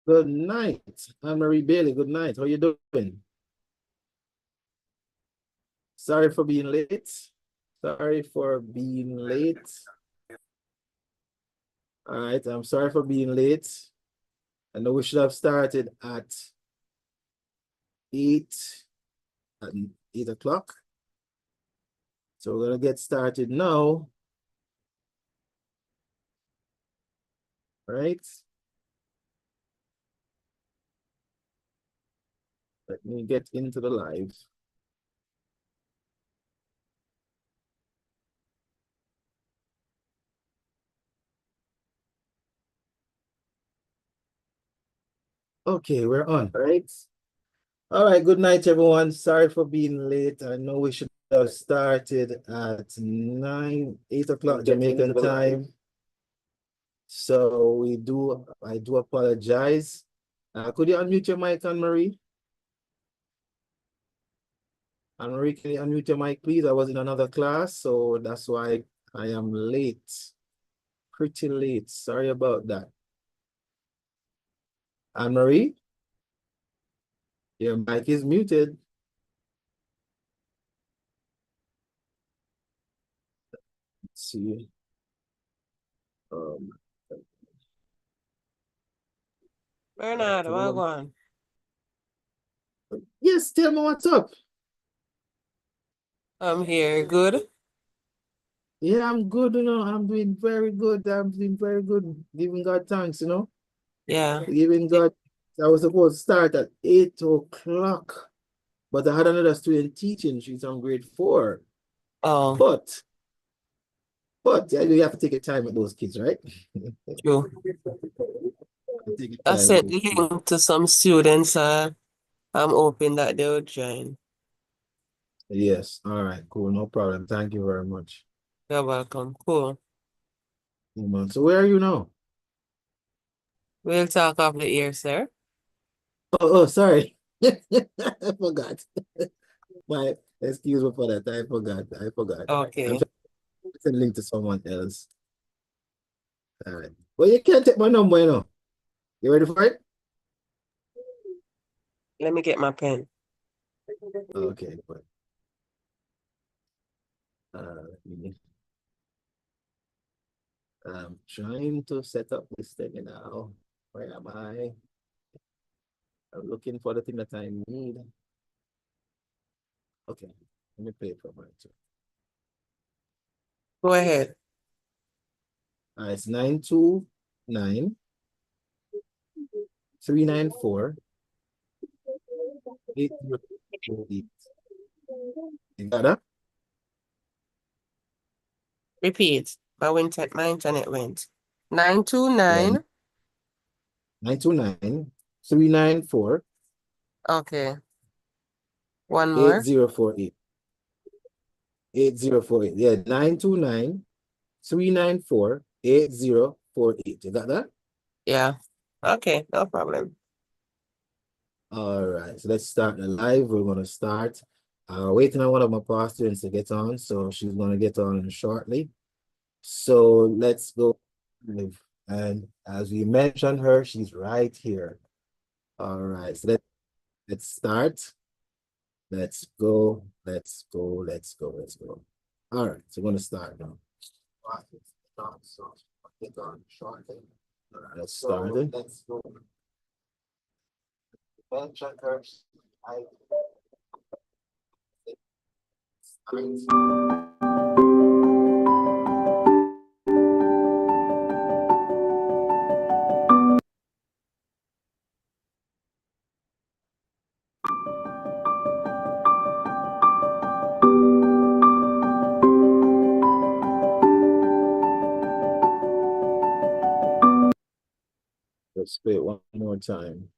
Good night. I'm Marie Bailey. Good night. How you doing? Sorry for being late. Sorry for being late. All right, I'm sorry for being late. I know we should have started at 8 at 8 o'clock. So we're gonna get started now. All right. Let me get into the live. Okay, we're on, all right? All right, good night, everyone. Sorry for being late. I know we should have started at 8 o'clock Jamaican time. So I do apologize. Could you unmute your mic, Anne-Marie? Anne-Marie, can you unmute your mic, please? I was in another class, so that's why I am late. Pretty late. Sorry about that. Anne-Marie, your mic is muted. Let's see. Um, Bernard, well on. Yes, tell me what's up. I'm here. Good? Yeah, I'm good, I'm doing very good. I'm doing very good. Giving God thanks, Yeah. Giving God. I was supposed to start at 8 o'clock, but I had another student teaching. She's on grade 4. Oh, But yeah, you have to take your time with those kids, right? true. Take your I time with sent those the kids. link to some students. I'm hoping that they'll join. Yes. All right. Cool. No problem. Thank you very much. You're welcome. Cool. So where are you now? We'll talk off the air, sir. Oh, sorry. I forgot. My excuse me for that. I forgot. I'm Okay. sending to someone else. All right. Well, you can't take my number, You ready for it? Let me get my pen. Okay. But, let me, I'm trying to set up this thing now. Where am I? I'm looking for the thing that I need. Okay. Let me play it for my too. Go ahead. It's 929 394 8048. You got that? Repeat. My internet went. Yeah. 929. 929 394 Okay. One more. 8048. 8048. Yeah. 929 394 8048. You got that? Yeah. Okay. No problem. All right. So let's start the live. We're going to start. Waiting on one of my past students to get on. So she's going to get on shortly. So let's go. And as we mentioned her, she's right here. All right. So let's start. Let's go. Let's go. Let's go. Let's go. All right. So we're going to start now. So get on shortly. All right. Let's start it. Let's go. Mention her. Let's play it one more time.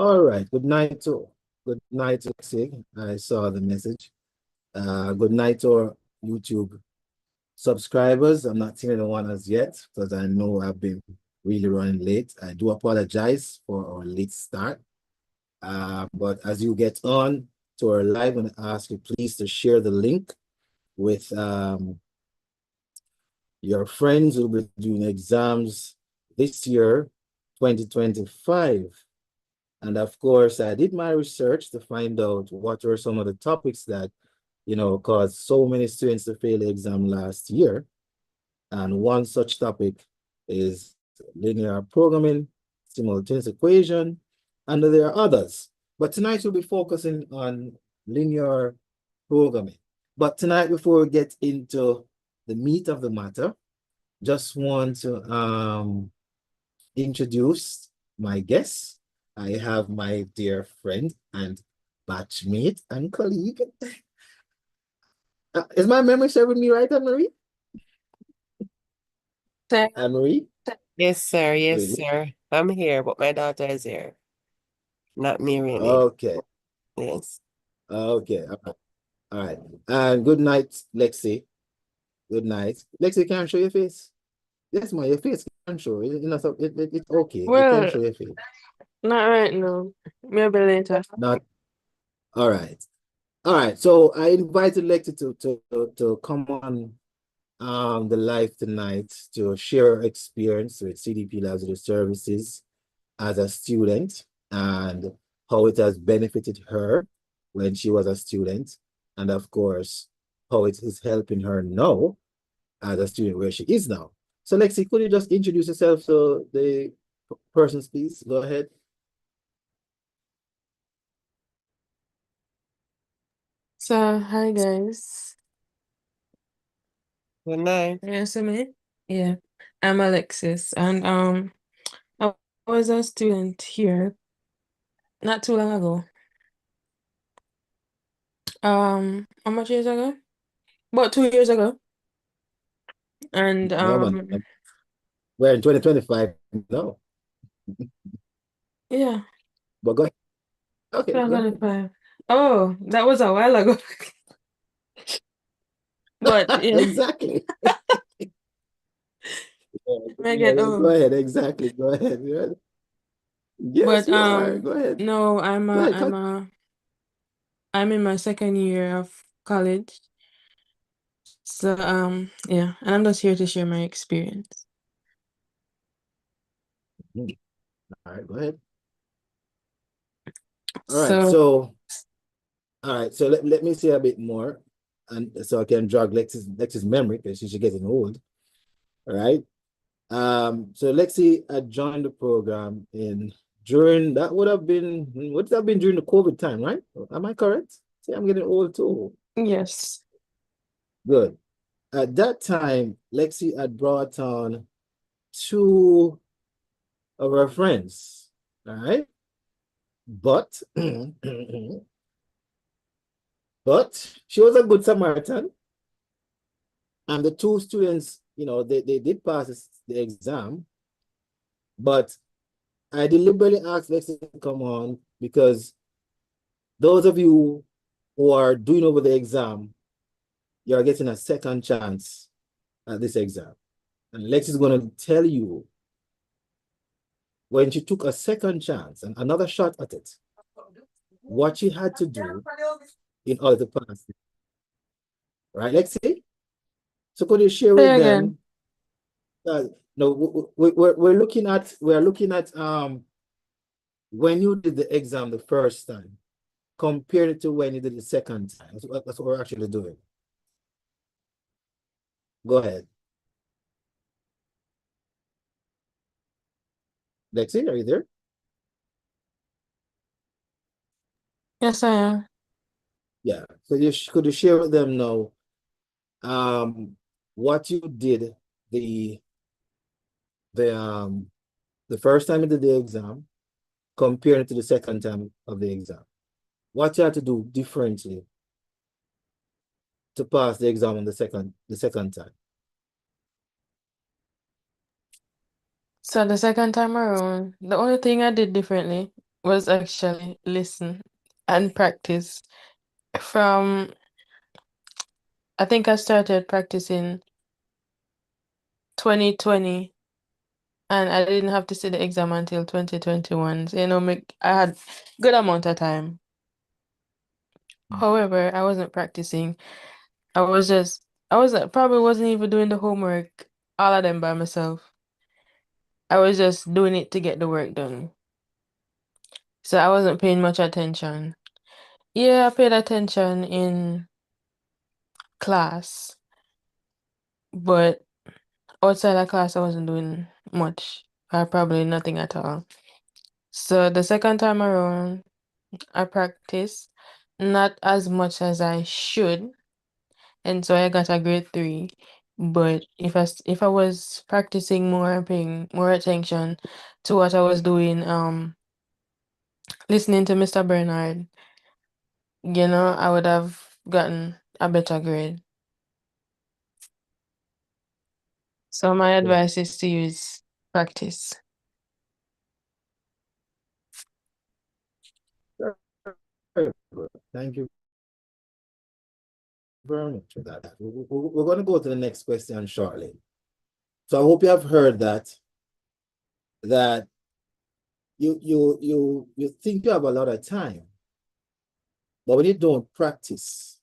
All right. Good night to Sig. I saw the message. Good night to our YouTube subscribers. I'm not seeing anyone as yet because I know I've been really running late. I do apologize for our late start. But as you get on to our live, I'm going to ask you please to share the link with your friends who will be doing exams this year, 2025. And of course, I did my research to find out what were some of the topics that, caused so many students to fail the exam last year. And one such topic is linear programming, simultaneous equation, and there are others. But tonight we'll be focusing on linear programming. But tonight, before we get into the meat of the matter, just want to introduce my guests. I have my dear friend and batchmate and colleague. Is my memory serving me right, Anne-Marie? Sir, Anne-Marie? Yes, sir. Yes, Really? sir. I'm here, but my daughter is here. Not me, really. Okay. Yes. Okay. All right. And good night, Lexi. Good night. Lexi, can you show your face? Yes, my your face can show. So it's okay. You can well, show your face. not right now. Maybe later. Not all right. All right. So I invited Lexi to come on the live tonight to share her experience with CDP Laboratory Services as a student and how it has benefited her when she was a student, and of course, how it is helping her now as a student where she is now. So Lexi, could you just introduce yourself to the persons, please? Go ahead. So, hi guys. Good night. You see me? Yeah. I'm Alexis, and I was a student here not too long ago. How much years ago? About 2 years ago. And No, man. We're in 2025. No, yeah, but go ahead. Okay, go ahead. 2025. Oh, that was a while ago. But yeah, Exactly. I get Go old. ahead. Exactly. Go ahead. Yes, But you are. Go ahead. no, Go ahead. I'm in my second year of college. So yeah, and I'm just here to share my experience. All right, go ahead. So All right, so let me say a bit more, and so I can jog Lexi's memory because she's getting old. All right. So Lexi had joined the program during that would have been during the COVID time, right? Am I correct? See, I'm getting old too. yes. Good. At that time, Lexi had brought on two of her friends. All right. But but she was a good Samaritan. And the two students, they did pass the exam, but I deliberately asked Lexi to come on because those of you who are doing over the exam, you're getting a second chance at this exam. And Lexi is going to tell you when she took a second chance and another shot at it, what she had to do in order to pass it. Right, Lexi? So could you share Say with again. them? No, we're looking at when you did the exam the first time, compared it to when you did the second time. That's what we're actually doing. Go ahead. Lexi, are you there? Yes, I am. Yeah. So could you share with them now what you did the the um the first time you did the exam compared to the second time of the exam? What you had to do differently to pass the exam on the second time? So the second time around, the only thing I did differently was actually listen and practice from, I think I started practicing 2020 and I didn't have to sit the exam until 2021. So, I had good amount of time. However, I wasn't practicing. I probably wasn't even doing the homework, all of them by myself. I was just doing it to get the work done. So I wasn't paying much attention. Yeah, I paid attention in class, but outside of class, I wasn't doing much, or probably nothing at all. So the second time around, I practiced not as much as I should, and so I got a grade 3. But if I was practicing more and paying more attention to what I was doing, listening to Mr. Bernard, I would have gotten a better grade. So my Yeah. advice is to use practice. Very good. Thank you very much for that. We're going to go to the next question shortly. So I hope you have heard that you think you have a lot of time, but when you don't practice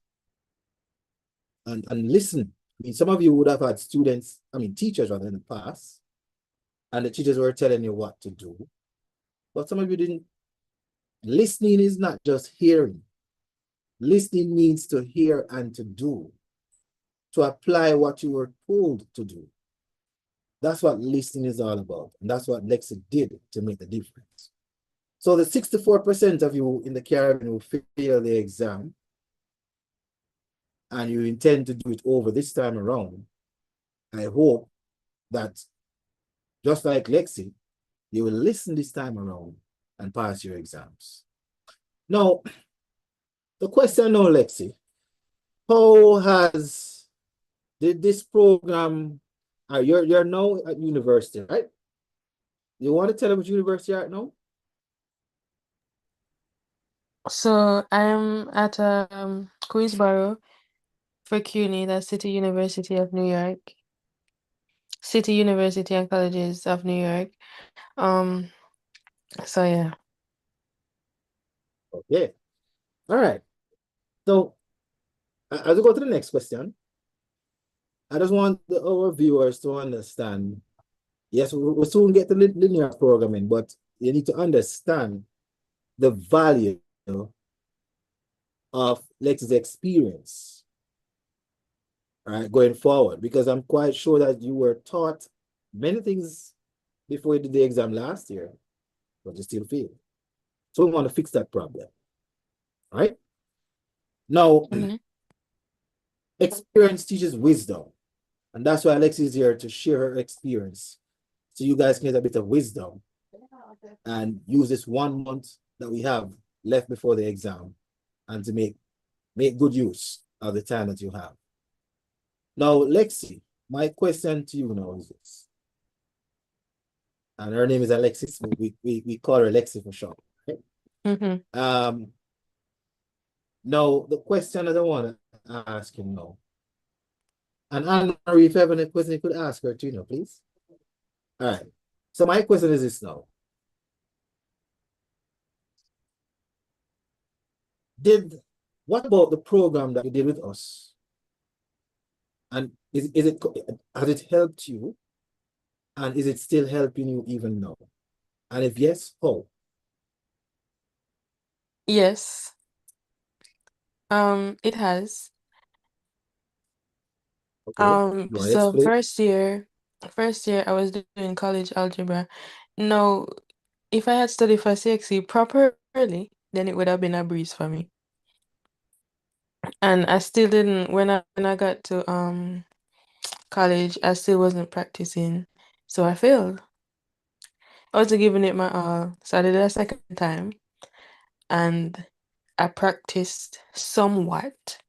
and listen, I mean, some of you would have had teachers rather in the past, and the teachers were telling you what to do, but some of you didn't. Listening is not just hearing. Listening means to hear and to do, to apply what you were told to do. That's what listening is all about. And that's what Lexi did to make the difference. So the 64% of you in the Caribbean who fail the exam, and you intend to do it over this time around, I hope that just like Lexi, you will listen this time around and pass your exams. Now, the question now, Lexi, did this program, you're now at university, right? You want to tell them which university you're at now? So I'm at Queensborough for CUNY, that's City University of New York. City University and Colleges of New York. Um, so yeah. Okay. All right. So as we go to the next question, I just want our viewers to understand, yes, we'll soon get to linear programming, but you need to understand the value of Lexi's experience, right, going forward, because I'm quite sure that you were taught many things before you did the exam last year, but you still failed. So we want to fix that problem, right? Now, Mhm. experience teaches wisdom, and that's why Lexi is here to share her experience, so you guys can get a bit of wisdom and use this 1 month that we have left before the exam and to make good use of the time that you have. Now, Lexi, my question to you now is this. And her name is Alexis. We call her Lexi for short. Right? Mm-hmm. Now, the question that I want to ask you now, and Anne-Marie, if you have any question, you could ask her too, please. All right. So my question is this now. What about the program that you did with us? And has it helped you? And is it still helping you even now? And if yes, how? Yes. It has. Okay. You want to So explain? first year I was doing college algebra. No, if I had studied for CXC properly, then it would have been a breeze for me. And I still didn't when I got to college, I still wasn't practicing. So I failed. I wasn't giving it my all. So I did it a second time and I practiced somewhat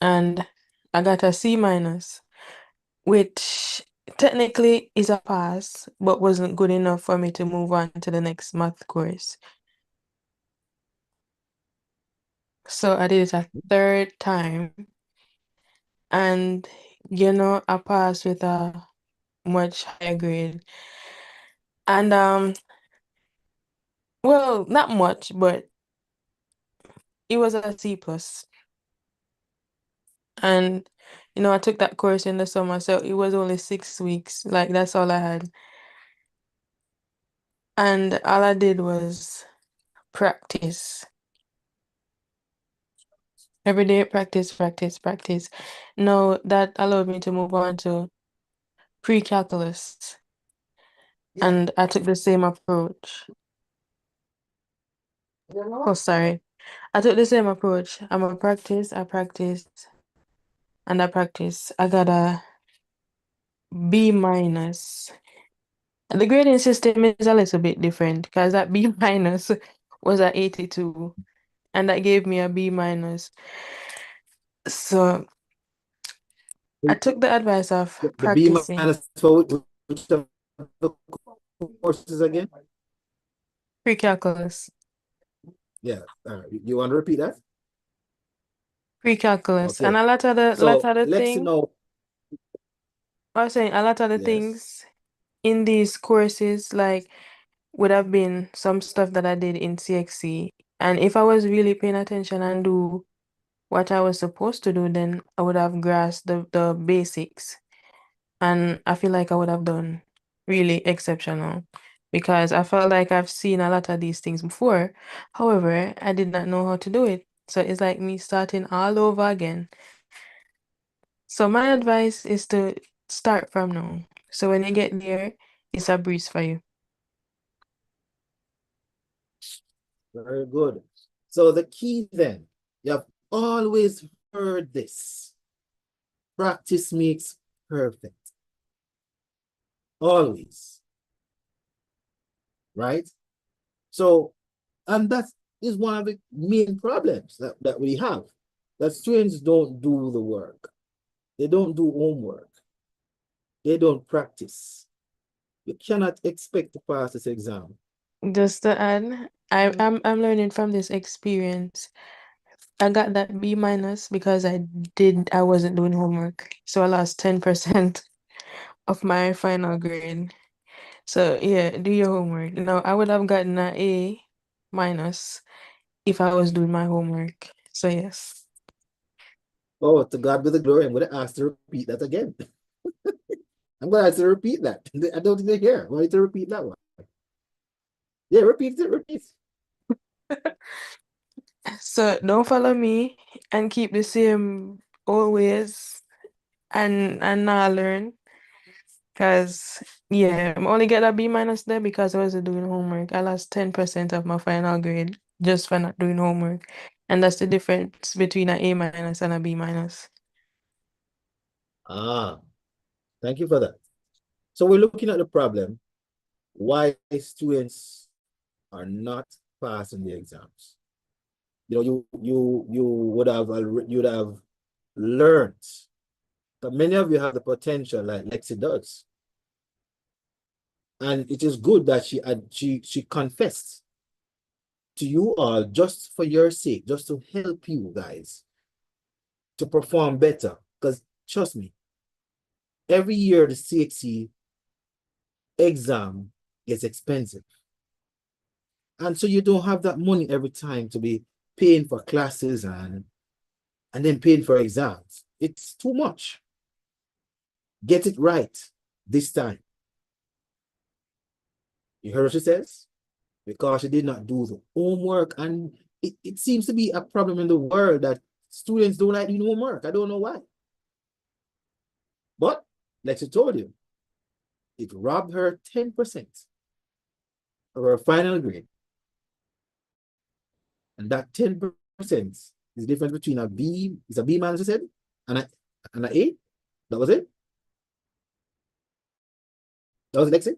and I got a C minus, which technically is a pass, but wasn't good enough for me to move on to the next math course. So I did it a third time, and I passed with a much higher grade. And well, not much, but it was a C plus. And I took that course in the summer, so it was only 6 weeks. Like that's all I had. And all I did was practice. Every day, practice, practice, practice. No, that allowed me to move on to pre-calculus. Yeah. And I took the same approach. Oh, sorry. I took the same approach. I'm a practice, I practiced, and I practiced. I got a B minus. The grading system is a little bit different because that B minus was at 82, and that gave me a B minus. So I took the advice of The B practicing minus for which of the courses again? pre-calculus. Yeah. You want to repeat that? Pre-calculus. And Okay. a lot of So the let's things, know. I was saying a lot of the Yes. things in these courses, like would have been some stuff that I did in CXC. And if I was really paying attention and do what I was supposed to do, then I would have grasped the basics. And I feel like I would have done really exceptional because I felt like I've seen a lot of these things before. However, I did not know how to do it. So it's like me starting all over again. So my advice is to start from now. So when you get there, it's a breeze for you. Very good. So the key then, you have always heard this. Practice makes perfect. Always. Right? So, and that is one of the main problems that we have. That students don't do the work. They don't do homework. They don't practice. You cannot expect to pass this exam. Just to add, I'm learning from this experience. I got that B minus because I wasn't doing homework. So I lost 10% of my final grade. So yeah, do your homework. No, I would have gotten an A minus if I was doing my homework. So yes. Oh, to God be the glory. I'm going to ask to repeat that again. I'm going to ask to repeat that. I don't think they hear. I want you to repeat that one. Yeah, repeat it, repeat. So don't follow me and keep the same always and not learn. Cause yeah, I'm only get a B minus there because I wasn't doing homework. I lost 10% of my final grade just for not doing homework. And that's the difference between an A minus and a B minus. Ah, thank you for that. So we're looking at the problem, why students are not passing the exams. You would have learned that many of you have the potential like Lexi does. And it is good that she confessed to you all just for your sake, just to help you guys to perform better. Because trust me, every year the CXC exam gets expensive. And so you don't have that money every time to be paying for classes and then paying for exams. It's too much. Get it right this time. You heard what she says? Because she did not do the homework. And it seems to be a problem in the world that students don't like doing homework. I don't know why. But, like she told you, it robbed her 10% of her final grade. And that 10% is the difference between a B, it's a B minus, you said, and an A. That was it? That was Lexi?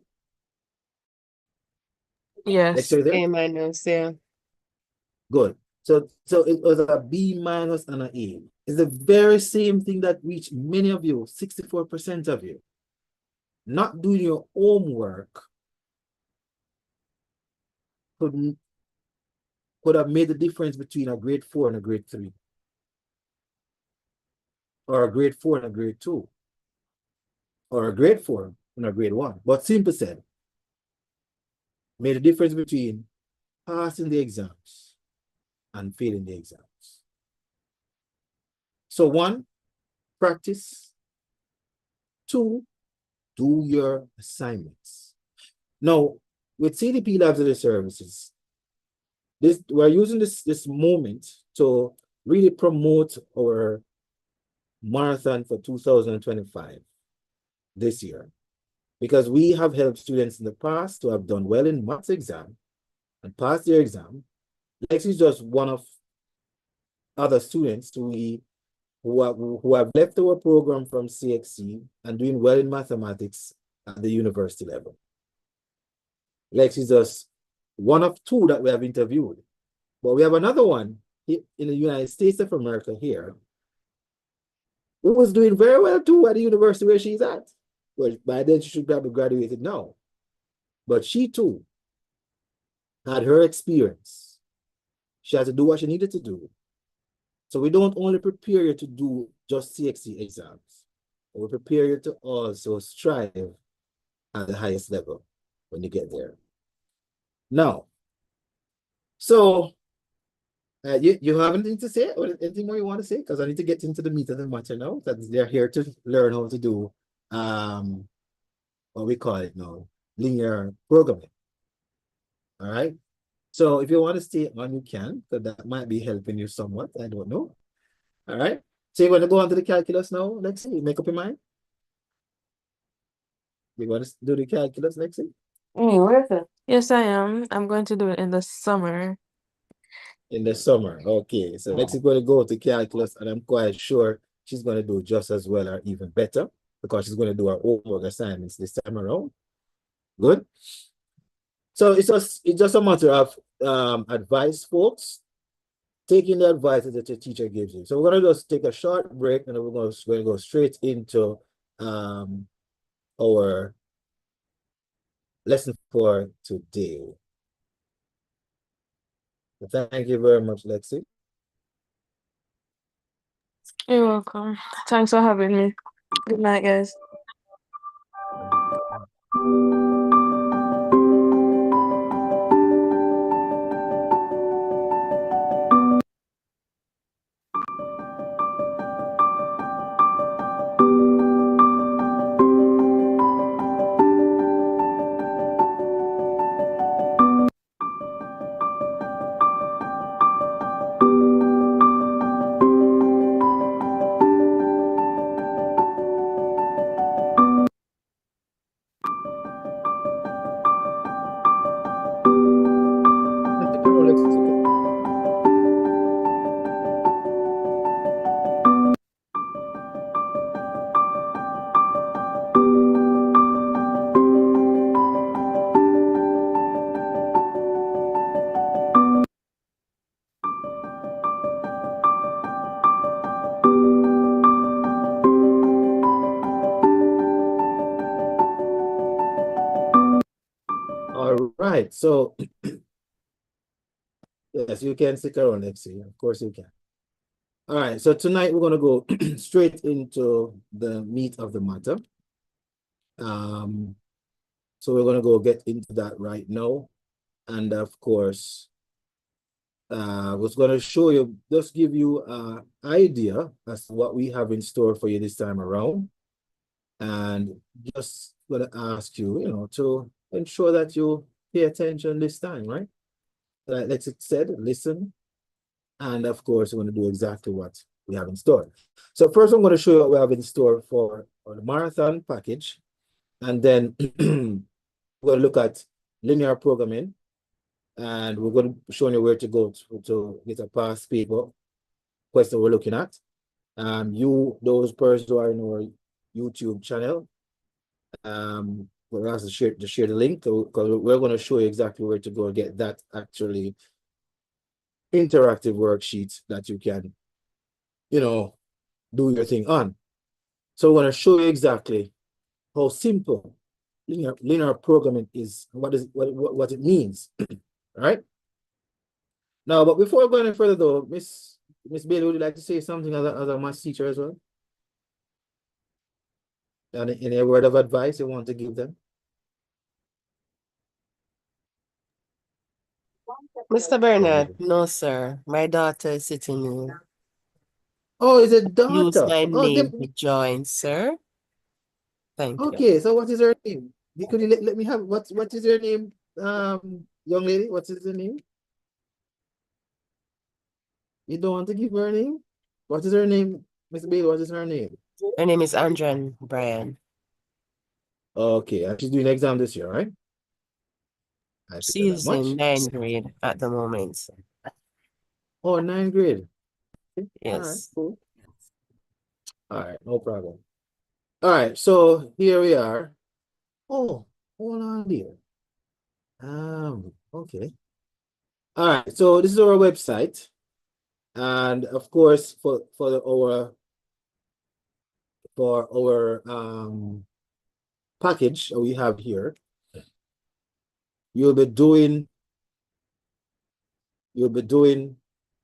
Yes. Lexi, are you there? A minus, yeah. Good. So it was a B minus and an A. It's the very same thing that reached many of you, 64% of you. not doing your homework could have made the difference between a grade 4 and a grade 3, or a grade 4 and a grade 2, or a grade 4 and a grade 1. But simple said, made a difference between passing the exams and failing the exams. So 1, practice. 2, do your assignments. Now, with CDP Labs and Services, we're using this moment to really promote our marathon for 2025 this year, because we have helped students in the past to have done well in maths exam and passed their exam. Lexi is just one of other students who have left our program from CSEC and doing well in mathematics at the university level. Lexi is just one of 2 that we have interviewed. But we have another one in the United States of America here who was doing very well too at the university where she's at. Well, by then she should have graduated now. But she too had her experience. She had to do what she needed to do. So we don't only prepare you to do just CXC exams, but we prepare you to also strive at the highest level when you get there. Now, so you have anything to say, or anything more you want to say? Because I need to get into the meat of the matter now. That they're here to learn how to do what we call it now, linear programming. All right. So if you want to stay on, you can, because that might be helping you somewhat. I don't know. All right. So you're going to go on to the calculus now. Let's see. Make up your mind. You want to do the calculus, Lexi? Where is it? Yes, I am. I'm going to do it in the summer. In the summer. Okay. So Lexi's going to go to calculus, and I'm quite sure she's going to do just as well or even better, because she's going to do her homework assignments this time around. Good. So it's just a matter of advice, folks. Taking the advice that your teacher gives you. So we're going to just take a short break, and then we're going to go straight into our lesson for today. Thank you very much, Lexi. You're welcome. Thanks for having me. Good night, guys. All right, so yes, you can stick around, Lexi. Of course you can. All right, so tonight we're going to go straight into the meat of the matter. So we're going to go get into that right now. And of course, I was going to show you, just give you an idea as to what we have in store for you this time around. And just going to ask you, to ensure that you pay attention this time, right? Like Lexi said, listen. And of course, we're going to do exactly what we have in store. So first, I'm going to show you what we have in store for the marathon package. And then we're going to look at linear programming. And we're going to show you where to go to get a past paper question we're looking at. Those persons who are in our YouTube channel, we're asked to share the link, because we're going to show you exactly where to go and get that actually interactive worksheet that you can, do your thing on. So we're going to show you exactly how simple linear programming is what it means. All right. Now, but before going any further though, Miss Bailey, would you like to say something as a math teacher as well? And any word of advice you want to give them? Mr. Bernard, no, sir. My daughter is sitting here. Oh, is it Use daughter? my Oh, name to join, sir. Thank you. okay. So what is her name? Could you let me have what is her name? Young lady, what is her name? You don't want to give her a name? What is her name? Miss Bailey, what is her name? Her name is Andran Brian. Okay, and she's doing the exam this year, right? I figured that She's in much. 9th grade at the moment. Oh, ninth grade. All right, Yes. cool. All right, no problem. All right, so here we are. Oh, hold on there. Okay. All right, so this is our website. And of course, for our package we have here, you'll be doing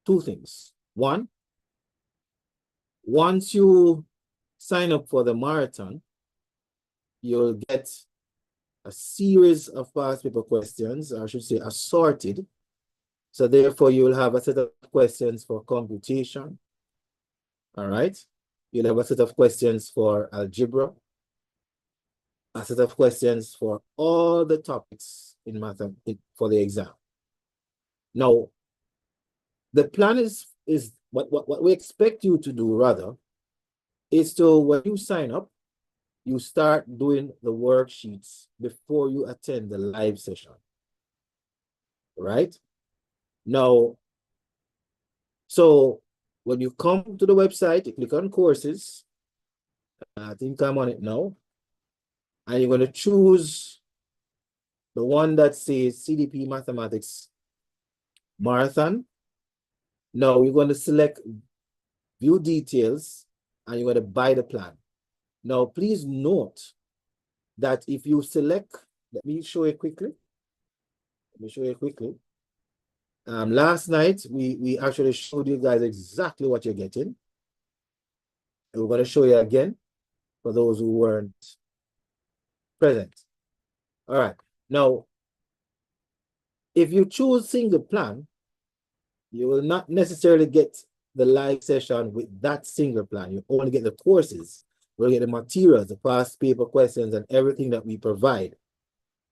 two things. One, once you sign up for the marathon, you'll get a series of past paper questions, or I should say assorted. So therefore, you will have a set of questions for computation. All right. You'll have a set of questions for algebra, a set of questions for all the topics in math for the exam. Now, the plan is what we expect you to do rather is to, when you sign up, you start doing the worksheets before you attend the live session. Right? Now, so when you come to the website, you click on courses. I think I'm on it now. And you're going to choose the one that says CDP Mathematics Marathon. Now you're going to select View Details and you're going to buy the plan. Now, please note that if you select, let me show you quickly. Last night, we actually showed you guys exactly what you're getting. And we're going to show you again for those who weren't present. All right. Now, if you choose single plan, you will not necessarily get the live session with that single plan. You only get the courses. We'll get the materials, the past paper questions, and everything that we provide.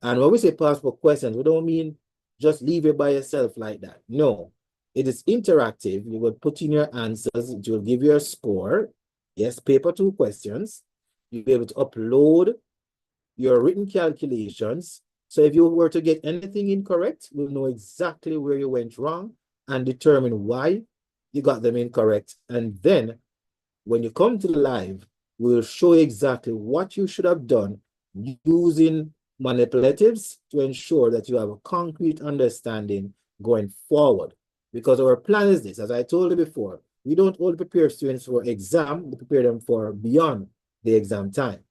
And when we say past paper questions, we don't mean just leave it by yourself like that. No, it is interactive. You will put in your answers. It will give you a score. Yes, paper 2 questions. You'll be able to upload your written calculations. So if you were to get anything incorrect, we'll know exactly where you went wrong and determine why you got them incorrect. And then when you come to the live, we'll show you exactly what you should have done using manipulatives to ensure that you have a concrete understanding going forward. Because our plan is this, as I told you before, we don't only prepare students for exam, we prepare them for beyond the exam time.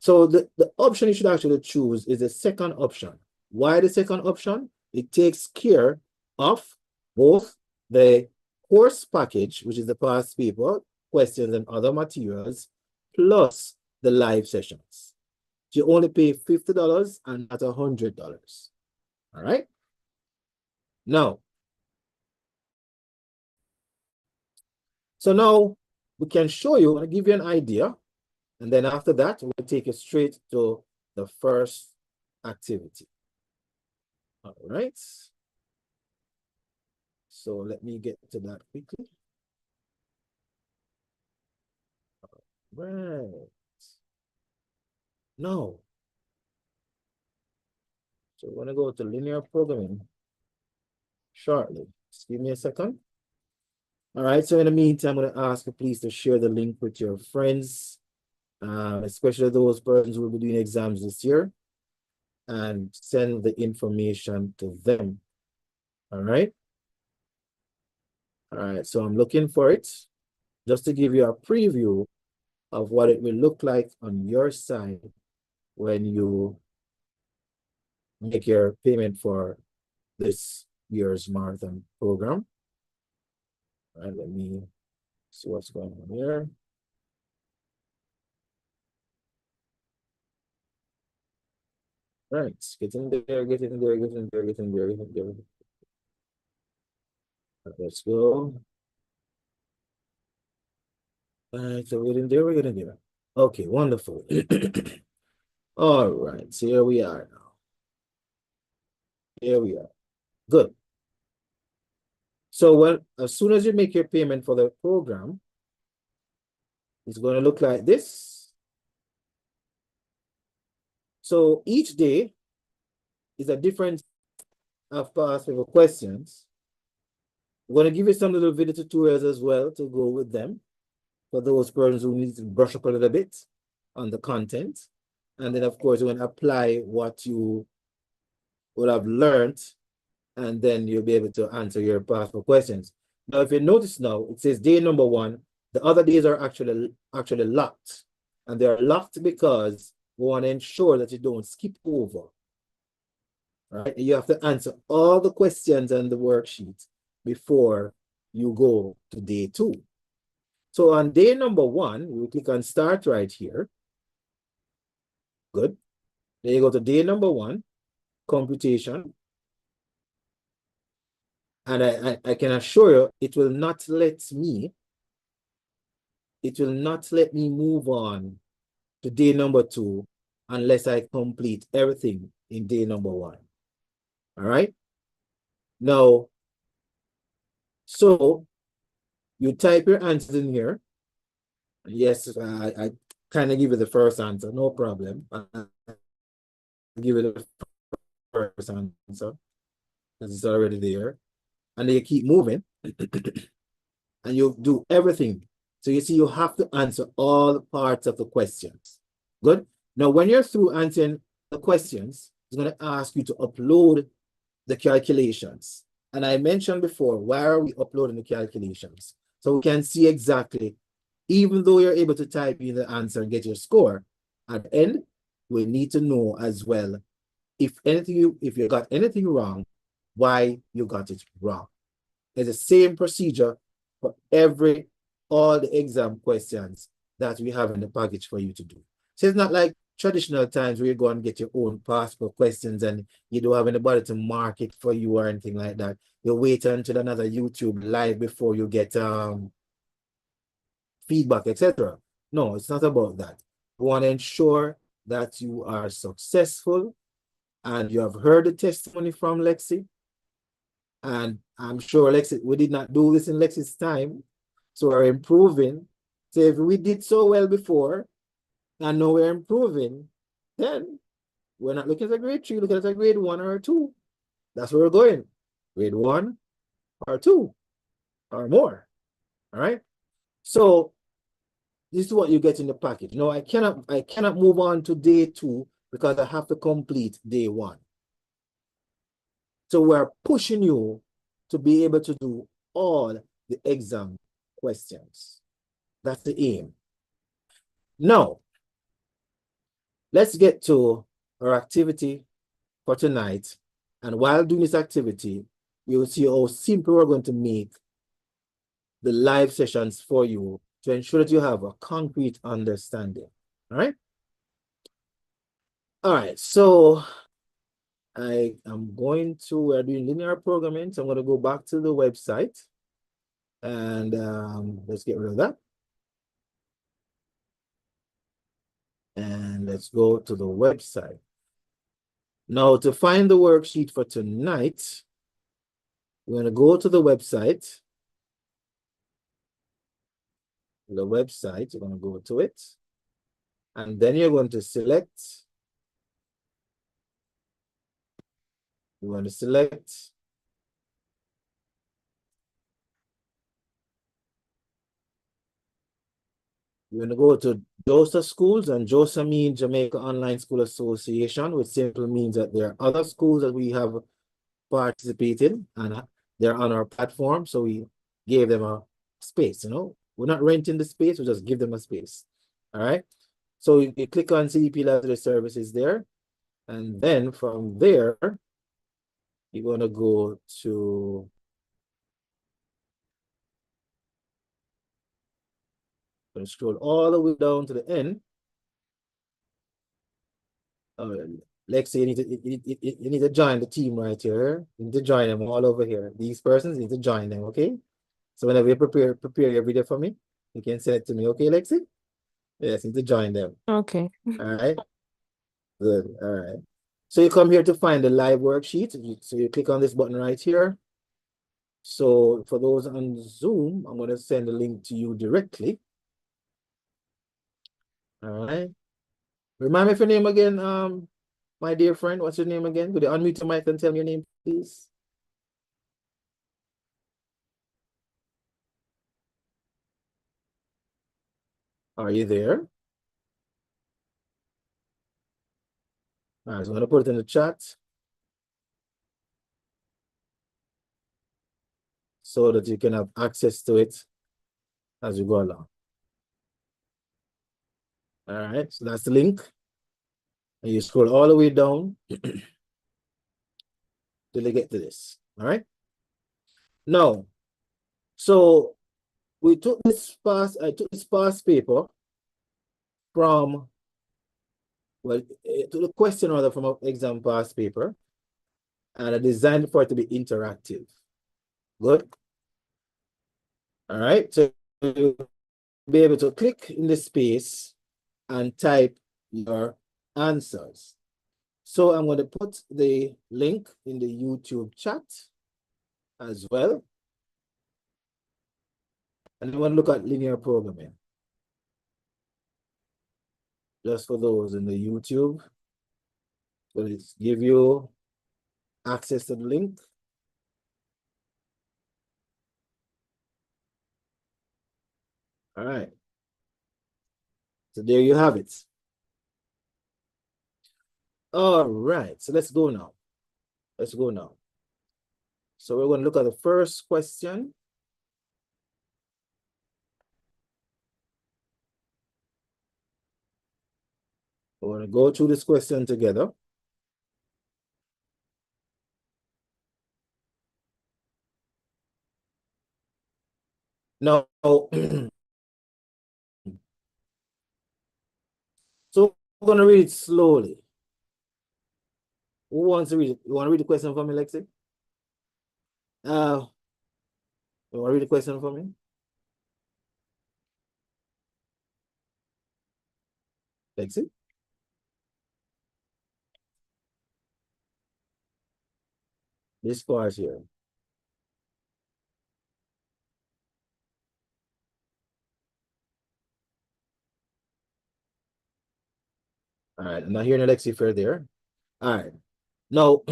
So the option you should actually choose is the second option. Why the second option? It takes care of both the course package, which is the past paper, questions, and other materials, plus the live sessions. You only pay $50 and not $100. All right? Now, so now we can show you, and give you an idea, and then after that, we'll take you straight to the first activity. All right. So let me get to that quickly. All right. Now, so we're going to go to linear programming shortly. Just give me a second. All right. So in the meantime, I'm going to ask you please to share the link with your friends, especially those persons who will be doing exams this year, and send the information to them. All right. All right. So I'm looking for it just to give you a preview of what it will look like on your side when you make your payment for this year's marathon program. All right, let me see what's going on here. Right, get in there, get in there, get in there, get in there, get in there. Let's go. All right, so we're in there, we're getting there. Okay, wonderful. All right, so here we are now. Here we are. Good. So as soon as you make your payment for the program, it's going to look like this. So each day is a different past paper questions. We're going to give you some little video tutorials as well to go with them for those persons who need to brush up a little bit on the content. And then, of course, you're going to apply what you would have learned, and then you'll be able to answer your past paper questions. Now, if you notice now, it says day number 1. The other days are actually locked. And they're locked because we want to ensure that you don't skip over. Right? You have to answer all the questions on the worksheet before you go to day 2. So on day number 1, you click on start right here. Good. Then you go to day number 1, computation. And I can assure you, it will not let me move on to day number 2 unless I complete everything in day number 1. All right. Now, so you type your answers in here. Yes, I kind of give you the first answer, no problem. I'll give you the first answer because it's already there. And then you keep moving and you do everything. So you see, you have to answer all parts of the questions. Good. Now, when you're through answering the questions, it's going to ask you to upload the calculations. And I mentioned before, why are we uploading the calculations? So we can see exactly, even though you're able to type in the answer and get your score, at the end, we need to know as well, if you got anything wrong, why you got it wrong. It's the same procedure for all the exam questions that we have in the package for you to do. So it's not like traditional times where you go and get your own passport questions and you don't have anybody to mark it for you or anything like that. You wait until another YouTube live before you get feedback, etc. No, it's not about that. We want to ensure that you are successful and you have heard the testimony from Lexi. And I'm sure Lexi, we did not do this in Lexi's time, so we're improving. So if we did so well before, and now we're improving, then we're not looking at a grade 3, looking at a grade 1 or 2. That's where we're going. Grade 1 or 2 or more. All right. So this is what you get in the package. No, I cannot move on to day 2 because I have to complete day 1. So we're pushing you to be able to do all the exam questions. That's the aim. Now, let's get to our activity for tonight. And while doing this activity, you will see how simple we're going to make the live sessions for you to ensure that you have a concrete understanding. All right? All right, so we're doing linear programming, so I'm going to go back to the website and let's get rid of that. And let's go to the website. Now, to find the worksheet for tonight, we're going to go to the website. You're going to go to it. And then you're going to select. You're going to select. You're going to go to JOSA schools, and JOSA means Jamaica Online School Association, which simply means that there are other schools that we have participated and they're on our platform. So we gave them a space, We're not renting the space, we just give them a space. All right. So you click on CDP Library Services there. And then from there, you're going to go to scroll all the way down to the end. Lexi, you need to join the team right here. You need to join them all over here. These persons, you need to join them, okay? So whenever you prepare your video for me, you can send it to me, okay, Lexi? Yes, you need to join them. Okay. All right. Good. All right. So you come here to find the live worksheet. So you click on this button right here. So for those on Zoom, I'm going to send the link to you directly. All right. Remind me of your name again, my dear friend. What's your name again? Could you unmute your mic and tell me your name, please? Are you there? All right, so I'm going to put it in the chat so that you can have access to it as you go along. All right, so that's the link. And you scroll all the way down till you get to this. All right. Now, so we took this I took this past paper from, well, to the question order from an exam past paper, and I designed for it to be interactive. Good. All right. So you'll be able to click in the space and type your answers. So I'm going to put the link in the YouTube chat as well. And I want to look at linear programming. Just for those in the YouTube. So let's give you access to the link. All right. So there you have it. All right. So let's go now. Let's go now. So we're going to look at the first question. We're going to go through this question together. Now, so we're going to read it slowly. Who wants to read it? You want to read the question for me, Lexi? You want to read the question for me? Lexi? This part here. All right, I'm not hearing Lexi for there. All right. Now,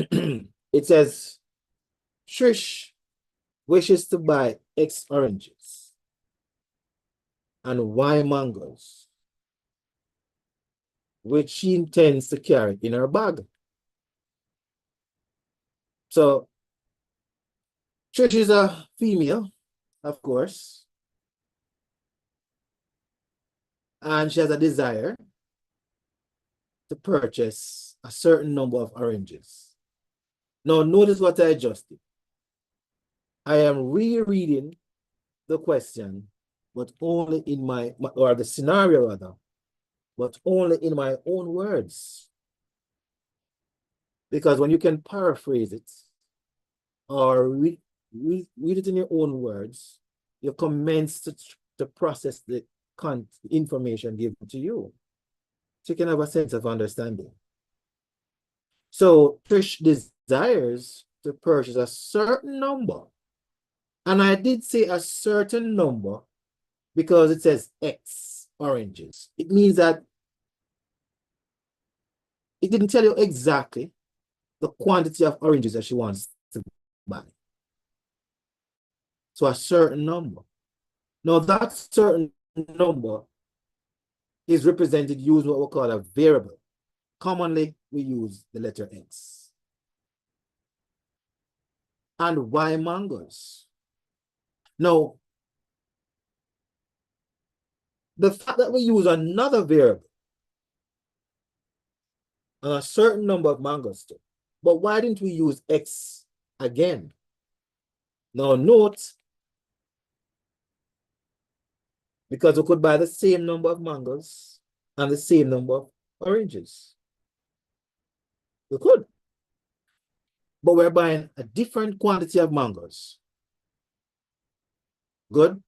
it says, Trish wishes to buy X oranges and Y mangoes, which she intends to carry in her bag. So, Trish is a female, of course, and she has a desire to purchase a certain number of oranges. Now, notice what I just did. I am rereading the question, but only in or the scenario rather, but only in my own words. Because when you can paraphrase it or read it in your own words, you commence to process the information given to you. So you can have a sense of understanding. So Trish desires to purchase a certain number. And I did say a certain number because it says X oranges. It means that it didn't tell you exactly the quantity of oranges that she wants to buy. So a certain number. Now that certain number is represented using what we call a variable. Commonly, we use the letter X. And Y mangoes. Now, the fact that we use another variable and a certain number of mangoes too. But why didn't we use X again? Now note, because we could buy the same number of mangoes and the same number of oranges. We could. But we're buying a different quantity of mangoes. Good?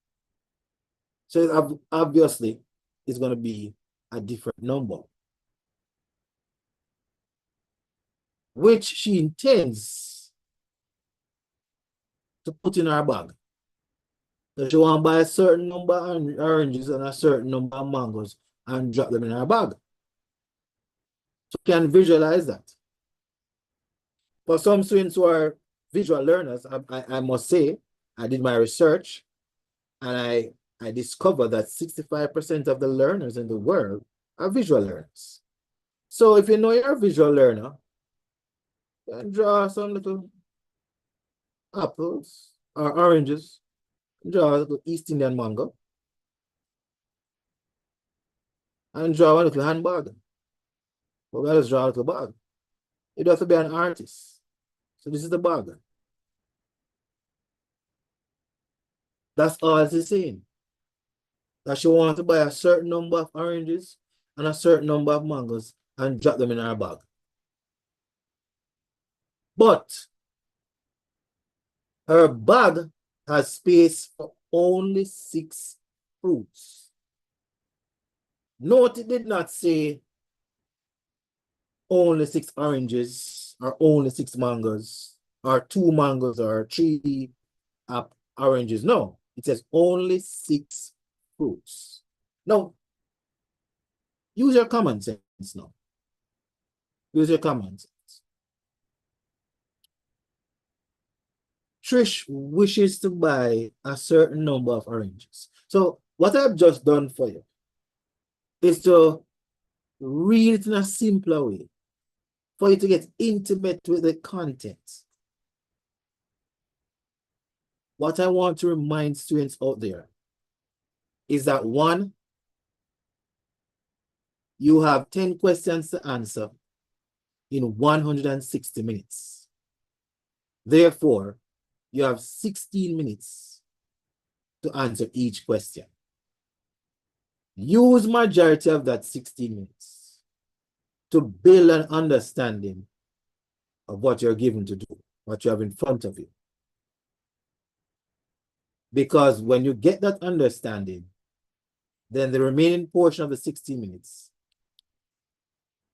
So obviously, it's going to be a different number, which she intends to put in her bag. So she want to buy a certain number of oranges and a certain number of mangoes and drop them in her bag. So you can visualize that. For some students who are visual learners, I must say, I did my research and I discovered that 65% of the learners in the world are visual learners. So if you know you're a visual learner, you can draw some little apples or oranges, draw a little East Indian mango, and draw a little handbag. But we just draw a little bag. You don't have to be an artist. So this is the bag. That's all it's saying. That she wants to buy a certain number of oranges and a certain number of mangoes and drop them in her bag. But her bag has space for only 6 fruits. Note it did not say only 6 oranges or only 6 mangoes or 2 mangoes or 3 oranges. No, it says only 6 fruits. Now, use your common sense now. Use your common sense. Trish wishes to buy a certain number of oranges. So what I've just done for you is to read it in a simpler way for you to get intimate with the content. What I want to remind students out there is that 1, you have 10 questions to answer in 160 minutes. Therefore, you have 16 minutes to answer each question. Use majority of that 16 minutes to build an understanding of what you're given to do, what you have in front of you. Because when you get that understanding, then the remaining portion of the 16 minutes,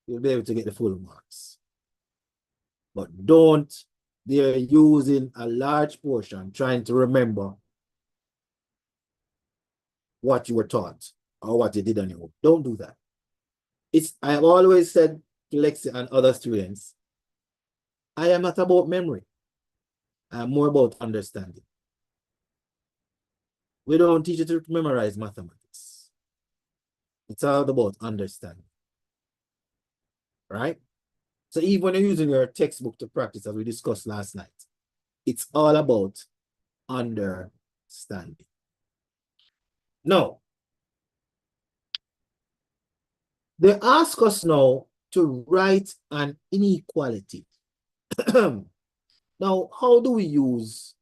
you'll be able to get the full marks. But don't be using a large portion trying to remember what you were taught or what you did on your own. Don't do that. I've always said to Lexi and other students, I am not about memory. I'm more about understanding. We don't teach you to memorize mathematics. It's all about understanding. Right? So even when you're using your textbook to practice, as we discussed last night, it's all about understanding. Now, they ask us now to write an inequality. Now, how do we use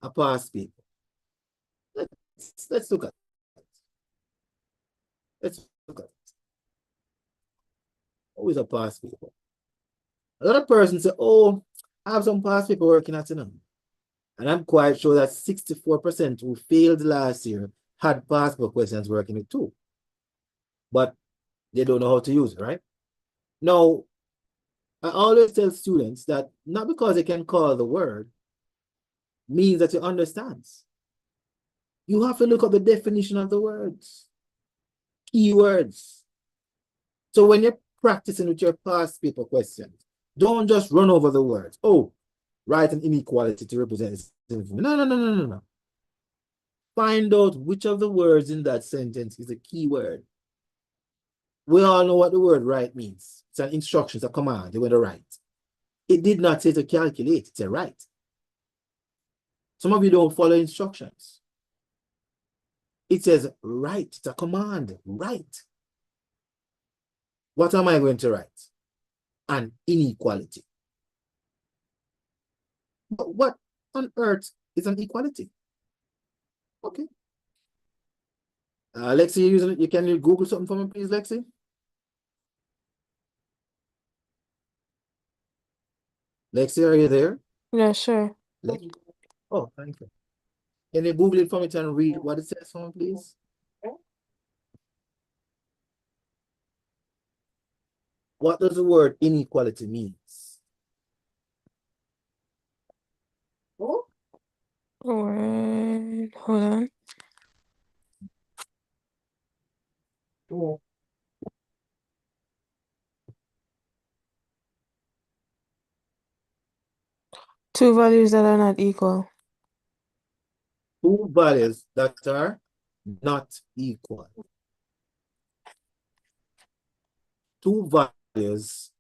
a past paper? Let's look at it. Let's look at it. What is a past paper? A lot of persons say, oh, I have some past paper working at it now. And I'm quite sure that 64% who failed last year had past paper questions working it too. But they don't know how to use it, right? Now, I always tell students that not because they can call the word means that you understand. You have to look up the definition of the words, keywords. So when you're practicing with your past paper questions, don't just run over the words. Oh, write an inequality to represent this. No. Find out which of the words in that sentence is a key word. We all know what the word write means. It's an instruction, it's a command. They went to write. It did not say to calculate, it said write. Some of you don't follow instructions. It says write, it's a command, write. What am I going to write? an inequality. But what on earth is an equality? Okay. Lexi, you can you Google something for me, please, Lexi? Lexi, are you there? Yeah, sure. Lexi? Oh, thank you. Can you Google it for me and read what it says for me, please? What does the word inequality means? Word. Hold on. Two values that are not equal. Two values that are not equal. Two values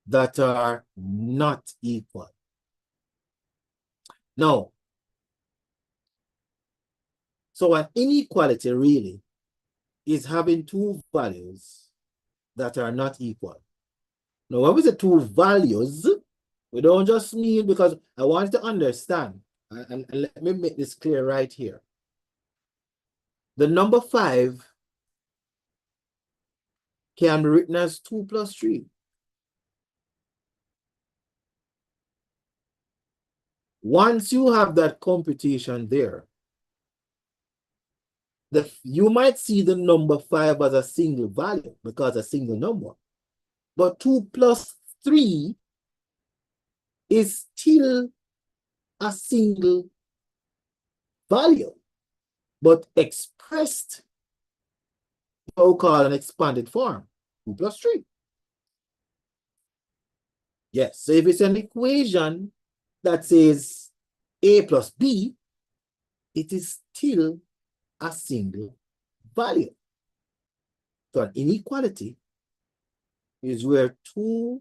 that are not equal. Now, so an inequality really is having two values that are not equal. Now, when we say two values, we don't just mean, because I want you to understand, and let me make this clear right here. The number 5 can be written as 2 plus 3. Once you have that computation there, you might see the number 5 as a single value because a single number. But 2 plus 3 is still a single value, but expressed what we call an expanded form, 2 plus 3. Yes, so if it's an equation that says A plus B, it is still a single value. So an inequality is where two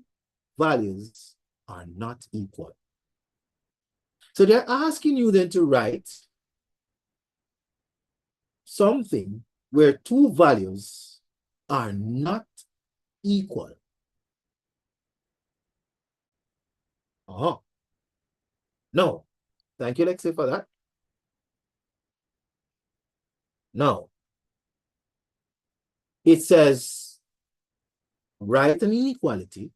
values are not equal. So they're asking you then to write something where two values are not equal. No. Thank you, Lexi, for that. No. It says write an inequality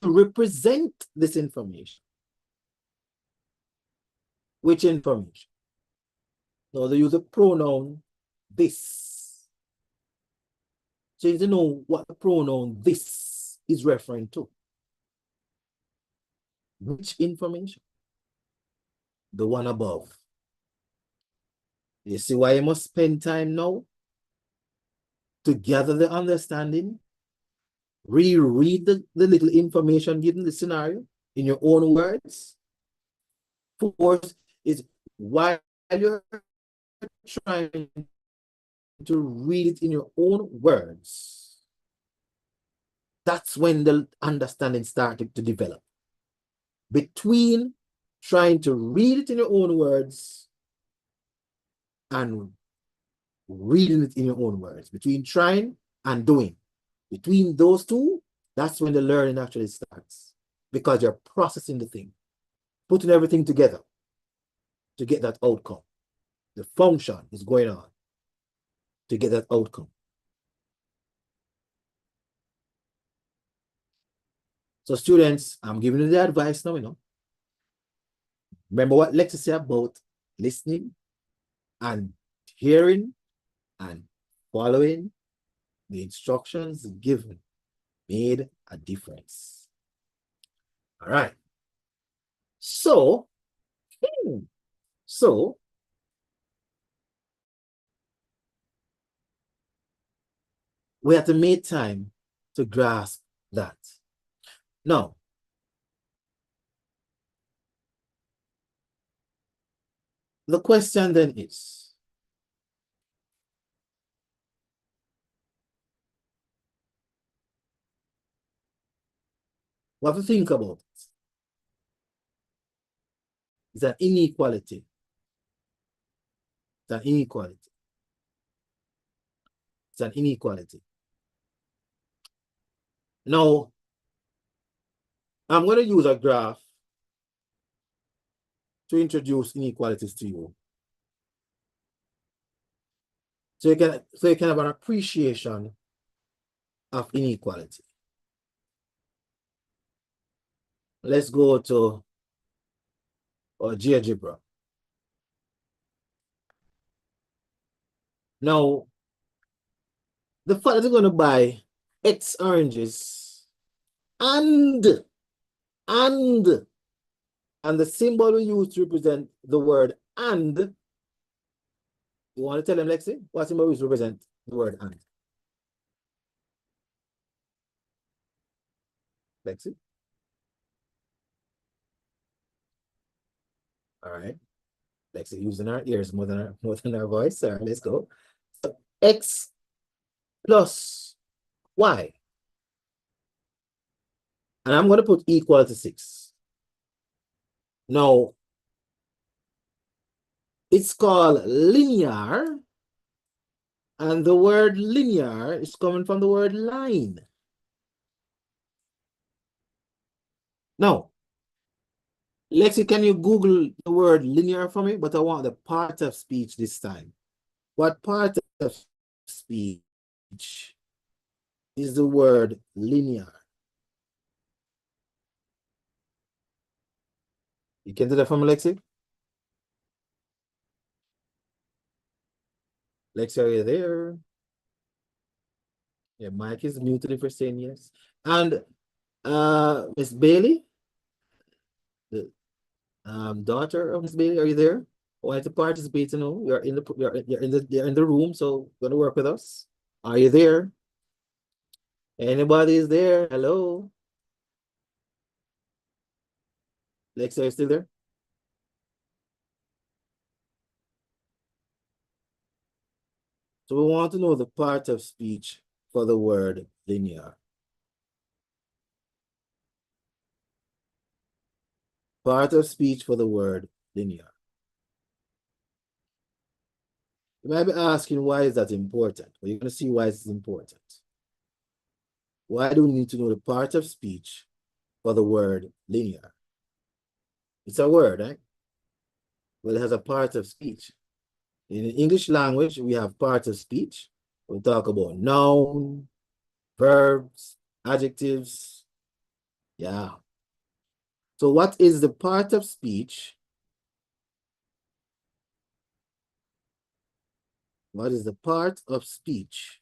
to represent this information. Which information? Now they use a pronoun this. So you need to know what the pronoun this is referring to. Which information? The one above. You see why you must spend time now to gather the understanding, reread the little information given the scenario in your own words. Fourth is while you're trying to read it in your own words, that's when the understanding started to develop. Between trying to read it in your own words and reading it in your own words, between trying and doing, between those two, that's when the learning actually starts, because you're processing the thing, putting everything together to get that outcome. The function is going on to get that outcome. So students, I'm giving you the advice now, Remember what Lexi said about listening and hearing and following the instructions given made a difference. All right. So we have to make time to grasp that. Now, the question then is, what to think about it? It's an inequality. It's an inequality. It's an inequality. Now, I'm going to use a graph to introduce inequalities to you. So you can have an appreciation of inequality. Let's go to GeoGebra. Now, the fact that you're going to buy X oranges and the symbol we use to represent the word and, you want to tell them, Lexi, what symbol we use to represent the word and? Lexi? All right. Lexi using our ears more than our voice. All right, let's go. So X plus Y. And I'm going to put equal to 6. Now, it's called linear. And the word linear is coming from the word line. Now, Lexi, can you Google the word linear for me? But I want the part of speech this time. What part of speech is the word linear? You can do that for me, Lexi? Lexi, are you there? Yeah, Mike is muted if you're saying yes. And Miss Bailey, the daughter of Miss Bailey, are you there? Want to participate? You know, you're in the room, so you're gonna work with us. Are you there? Anybody is there? Hello, Lexi, are you still there? So we want to know the part of speech for the word linear. Part of speech for the word linear. You might be asking, why is that important? Well, you're going to see why it's important. Why do we need to know the part of speech for the word linear? It's a word, right? Well, it has a part of speech. In the English language, we have parts of speech. We talk about noun, verbs, adjectives. Yeah. So what is the part of speech? What is the part of speech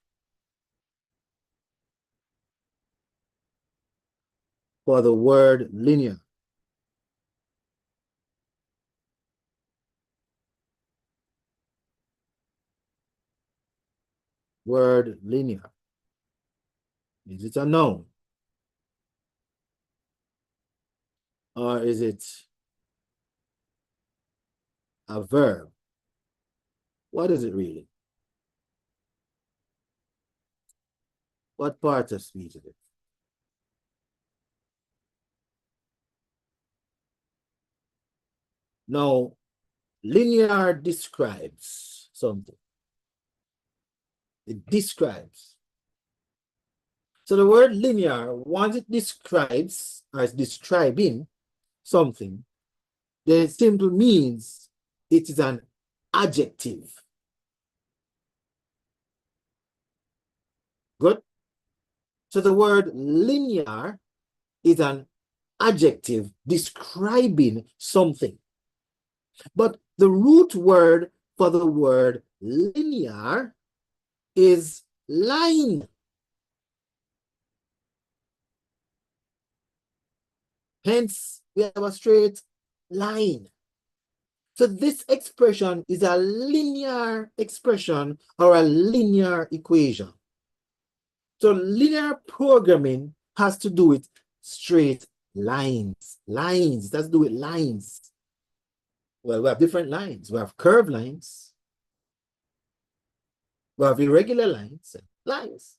for the word linear? Word linear. Is it a noun? Or is it a verb? What is it really? What part of speech is it? Now, linear describes something. It describes. So the word linear, once it describes or is describing something, then it simply means it is an adjective. Good? So the word linear is an adjective describing something. But the root word for the word linear is line. Hence, we have a straight line. So this expression is a linear expression or a linear equation. So linear programming has to do with straight lines. Lines, it has to do with lines. Well, we have different lines. We have curved lines. We have irregular lines. Lines,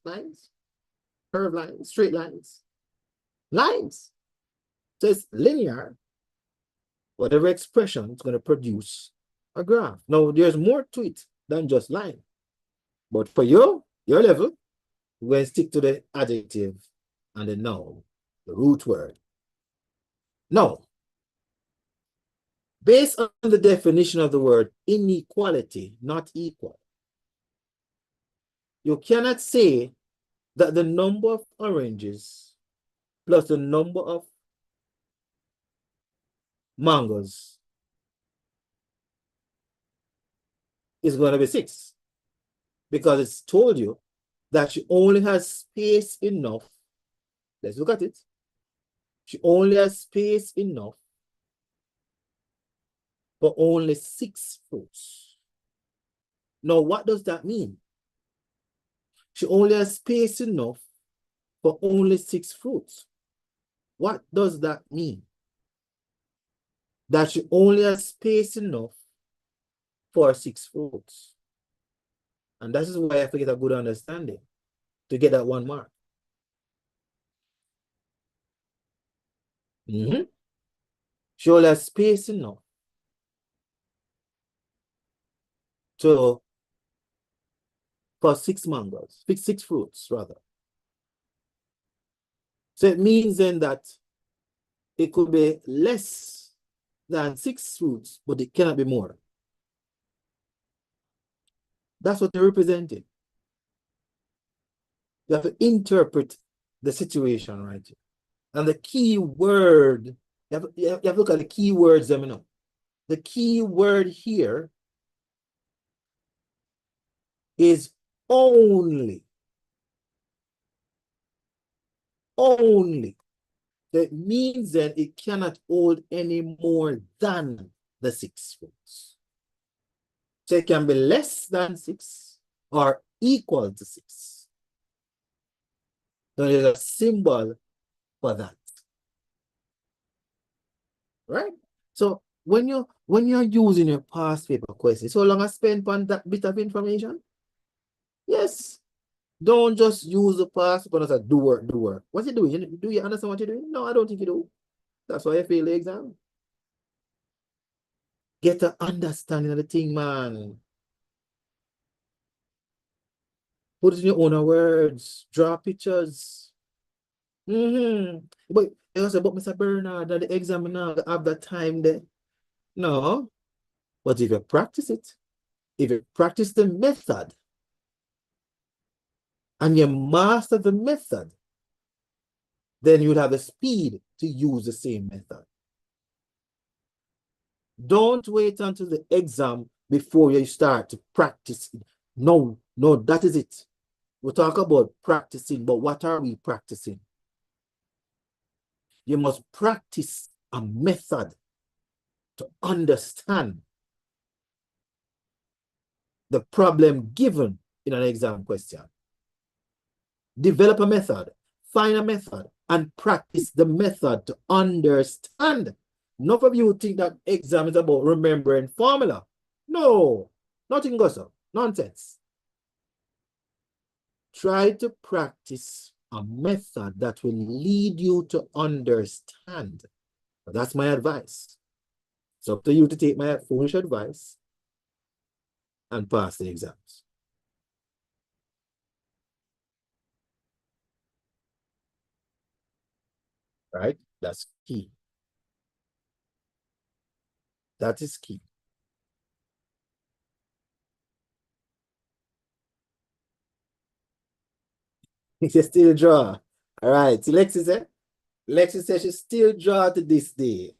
curved lines, straight lines. Lines. So it's linear. Whatever expression is going to produce a graph. Now, there's more to it than just line. But for your level, we're going to stick to the adjective and the noun, the root word. Now, based on the definition of the word inequality, not equal, you cannot say that the number of oranges plus the number of mangoes is going to be 6, because it's told you that she only has space enough. Let's look at it. She only has space enough for only 6 fruits. Now, what does that mean? She only has space enough for only 6 fruits. What does that mean? That she only has space enough for 6 fruits. And that is why I have to get a good understanding to get that 1 mark. She only has space enough for 6 mangoes, 6 fruits rather. So it means then that it could be less than 6 fruits, but it cannot be more. That's what they're representing. You have to interpret the situation right here. And the key word, you have to look at the key words, let me know. The key word here is only. Only. That means that it cannot hold any more than the 6 fruits. So it can be less than 6 or equal to 6. So there's a symbol for that. Right? So when you're using your past paper questions, so long as spend on that bit of information? Yes. Don't just use the past paper as a do work. What's it doing? Do you understand what you're doing? No, I don't think you do. That's why I failed the exam. Get an understanding of the thing, man. Put it in your own words. Draw pictures. But you say, but Mr. Bernard, that the examiner have that time there. No. But if you practice it, if you practice the method, and you master the method, then you'll have the speed to use the same method. Don't wait until the exam before you start to practice. No, that is it. We talk about practicing, but what are we practicing? You must practice a method to understand the problem given in an exam question. Develop a method, find a method, and practice the method to understand. None of you think that exam is about remembering formula. No, nothing goes up. Nonsense. Try to practice a method that will lead you to understand. That's my advice. It's up to you to take my foolish advice and pass the exams. Right? That's key. That is key. She still draw. All right. So Lexi said she still draw to this day.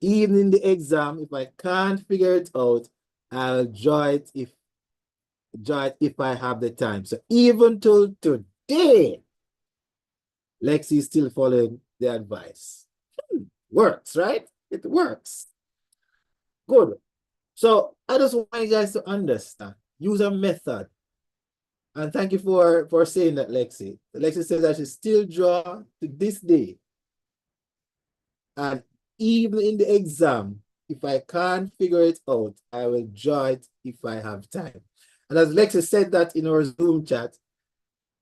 Even in the exam, if I can't figure it out, I'll draw it if I have the time. So even till today, Lexi is still following the advice. Works, right? It works. Good. So I just want you guys to understand. Use a method. And thank you for saying that, Lexi. Lexi says that she still draw to this day. And even in the exam, if I can't figure it out, I will draw it if I have time. And as Lexi said that in our Zoom chat,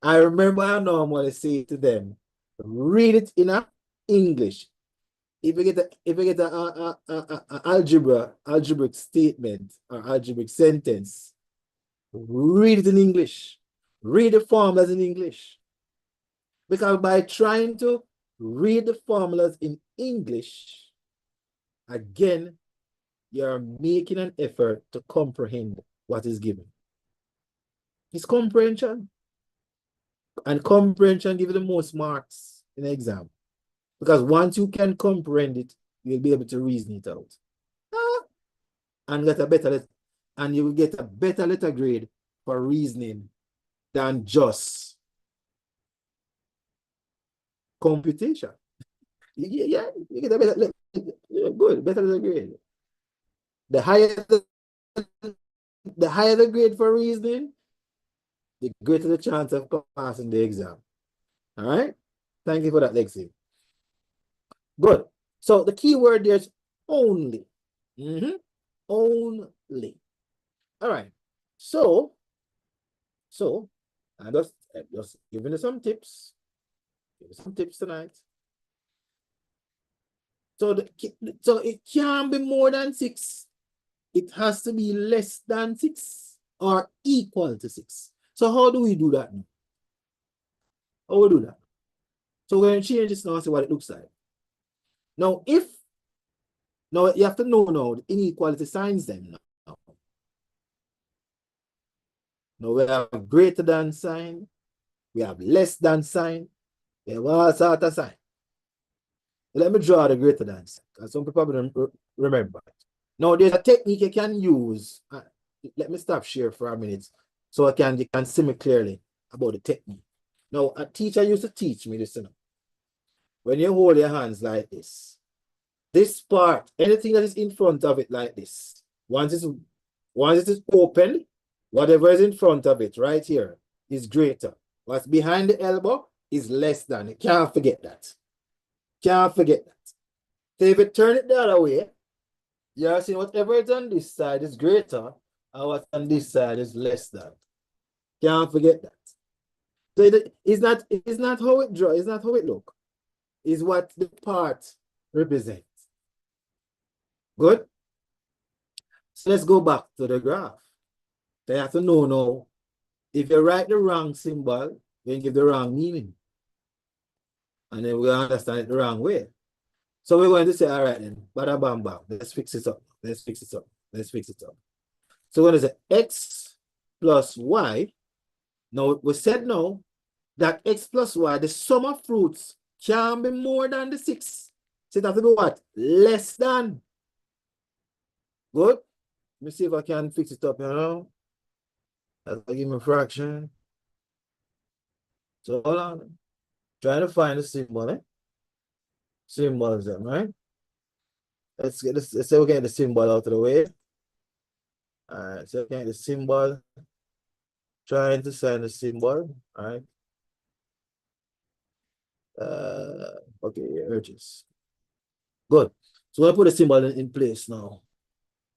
I remember I normally say to them, read it in English. If you get a algebraic statement or algebraic sentence, read it in English. Read the formulas in English. Because by trying to read the formulas in English, again, you're making an effort to comprehend what is given. It's comprehension. And comprehension gives you the most marks in the exam. Because once you can comprehend it, you'll be able to reason it out. And get a better letter, and you will get a better letter grade for reasoning than just computation. Yeah, you get a better, good, better letter grade. The higher the grade for reasoning, the greater the chance of passing the exam. All right? Thank you for that, Lexi. Good. So the key word there is only. Only. All right. So I just giving you some tips. Give you some tips tonight. So it can't be more than 6. It has to be less than 6 or equal to 6. So how do we do that now? How we do that? So we're going to change this now and see what it looks like. Now, now you have to know now the inequality signs then now. Now we have greater than sign, we have less than sign, we have all sorts of sign. Let me draw the greater than sign, because some people don't remember it. Now there's a technique you can use. Let me stop share for a minute so you can see me clearly about the technique. Now, a teacher used to teach me this, you know. When you hold your hands like this part, anything that is in front of it like this, once it is open, whatever is in front of it right here is greater. What's behind the elbow is less than. You can't forget that. Can't forget that. So if you turn it the other way, you're seeing whatever is on this side is greater, and what's on this side is less than. Can't forget that. So it's not how it draw, it's not how it look. It's what the part represents. Good? So let's go back to the graph. So you have to know now, if you write the wrong symbol, then give the wrong meaning. And then we understand it the wrong way. So we're going to say, all right then, bada bam bam, let's fix it up. Let's fix it up. Let's fix it up. So we're going to say x plus y. Now, we said now that x plus y, the sum of fruits can be more than the 6. So it has to be what? Less than. Good? Let me see if I can fix it up, you know. That's give me a fraction. So hold on. Trying to find the symbol, eh? Symbols then, right? Let's get this. Let's say we get the symbol out of the way. All right, so we get the symbol. Trying to sign the symbol. All right. Okay, here it is. Good. So we'll put the symbol in place now.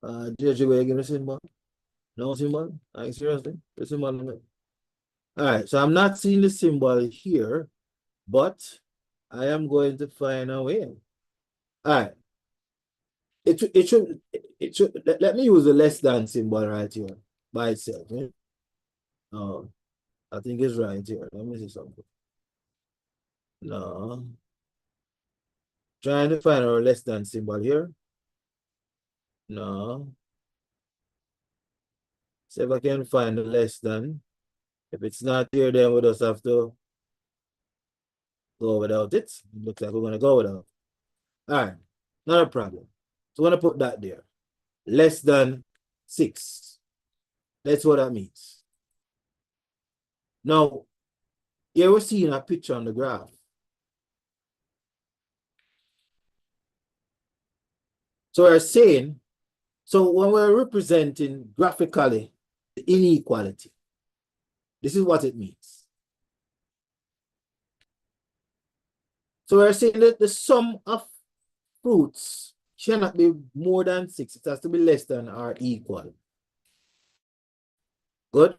JJ, will you give me the symbol? No symbol? Like seriously? The symbol. All right, so I'm not seeing the symbol here, but I am going to find a way. All right. It should let me use the less than symbol right here by itself. Eh? No, I think it's right here. Let me see something. No. Trying to find our less than symbol here. No. See if I can find the less than. If it's not here, then we just have to go without it. Looks like we're going to go without. All right, not a problem. So we're going to put that there. Less than 6. That's what that means. Now, here we're seeing a picture on the graph. So we're saying, so when we're representing graphically the inequality, this is what it means. So we're saying that the sum of fruits cannot be more than 6. It has to be less than or equal. Good.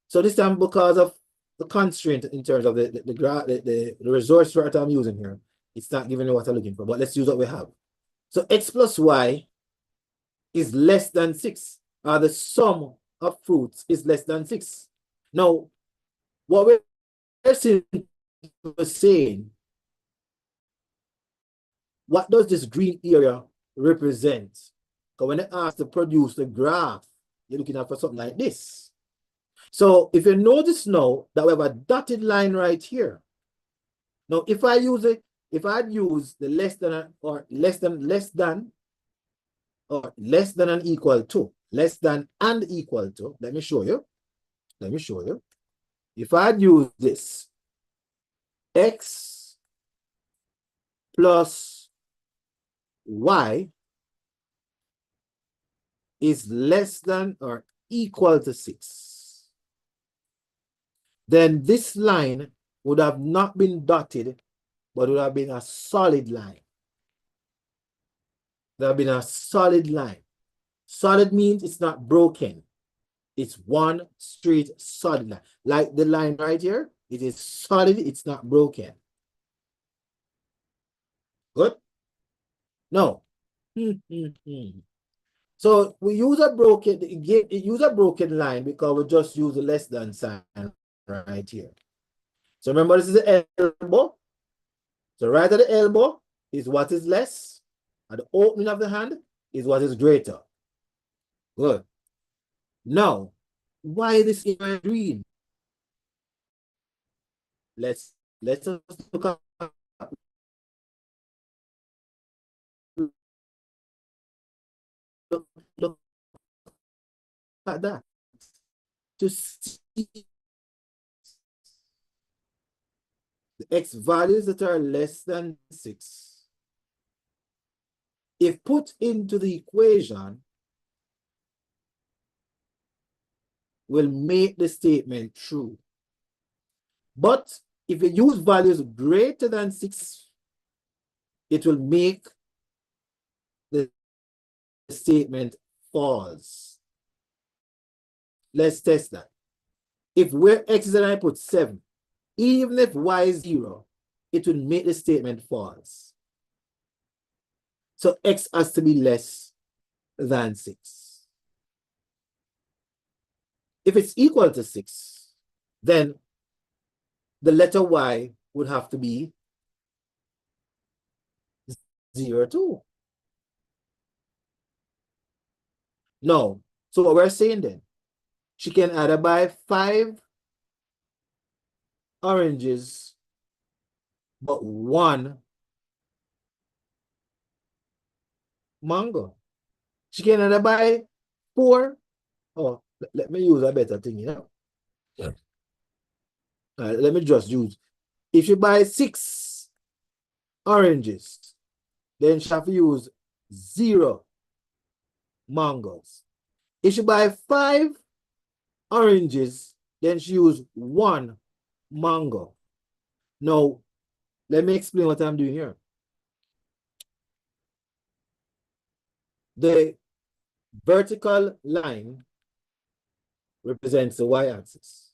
So this time, because of the constraint in terms of the resource that I'm using here, it's not giving me what I'm looking for. But let's use what we have. So x plus y is less than 6, or the sum of fruits is less than 6. Now, what we're saying what does this green area represent? Because when they ask to produce the graph, you're looking at for something like this. So if you notice now that we have a dotted line right here. Now, if I use it, if I'd use the less than or less than and equal to, less than and equal to, let me show you. Let me show you. If I'd use this, x plus y is less than or equal to 6, then this line would have not been dotted, but would have been a solid line. There have been a solid line. Solid means it's not broken. It's one straight solid line. Like the line right here, it is solid, it's not broken. Good? No. So we use a broken line because we just use the less than sign right here. So remember, this is the elbow. So right at the elbow is what is less. At the opening of the hand is what is greater. Good. Now, why this is green? Let's look at that. To see the x values that are less than 6, if put into the equation, will make the statement true. But if you use values greater than 6, it will make the statement false. Let's test that. If where x is and I put 7, even if y is 0, it will make the statement false. So x has to be less than 6. If it's equal to 6, then the letter y would have to be 0, 2. No. So what we're saying then, she can either buy 5 oranges, but 1 mango. She can either buy 4. Oh, let me use a better thing, you know. Yeah. Let me just use. If she buys 6 oranges, then she have to use 0 mangoes. If she buy 5 oranges, then she use 1 mango. Now, let me explain what I'm doing here. The vertical line represents the y-axis.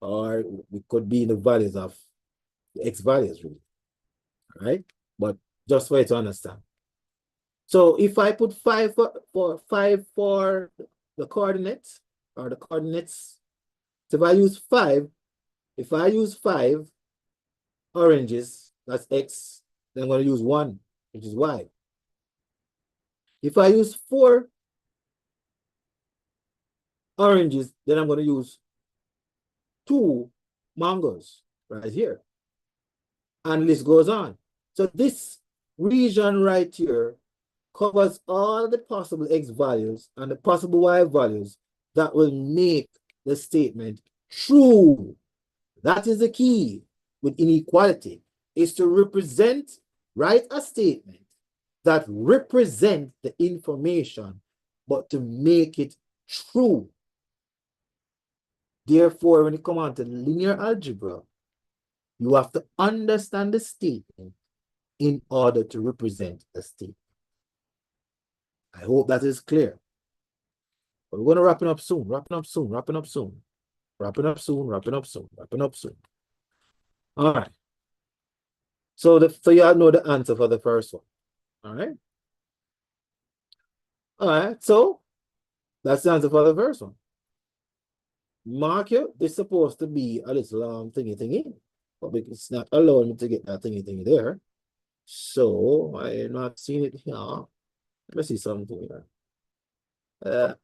Or it could be in the values of the x values, really. All right? But just for you to understand. So if I put 5 for the coordinates, or the coordinates, so if I use 5 oranges, that's x, then I'm going to use 1, which is y. If I use 4 oranges, then I'm going to use 2 mangoes right here. And list goes on. So this region right here covers all the possible x values and the possible y values that will make the statement true. That is the key with inequality, is to write a statement that represents the information, but to make it true. Therefore, when you come on to linear algebra, you have to understand the statement in order to represent the statement. I hope that is clear. But we're going to wrap it up soon, wrapping up soon. All right. So you all know the answer for the first one. All right. All right. So that's the answer for the first one. Mark you, it's supposed to be a little thingy. but it's not allowing me to get that thingy there. So I am not seeing it here. Let me see something here. All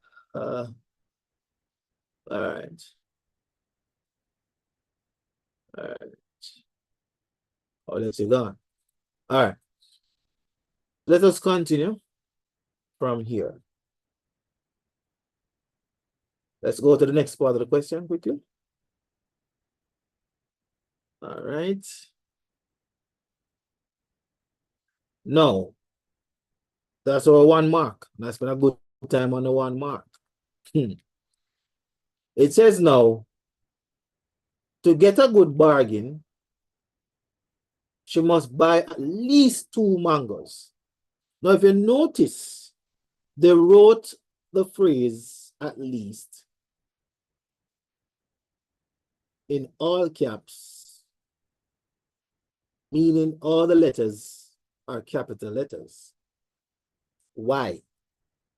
right. All right. Oh, let's see that. All right. Let us continue from here. Let's go to the next part of the question quickly. All right. No. That's our 1 mark. That's been a good time on the 1 mark. It says now, to get a good bargain, she must buy at least 2 mangoes. Now, if you notice, they wrote the phrase at least in all caps, meaning all the letters are capital letters. Why?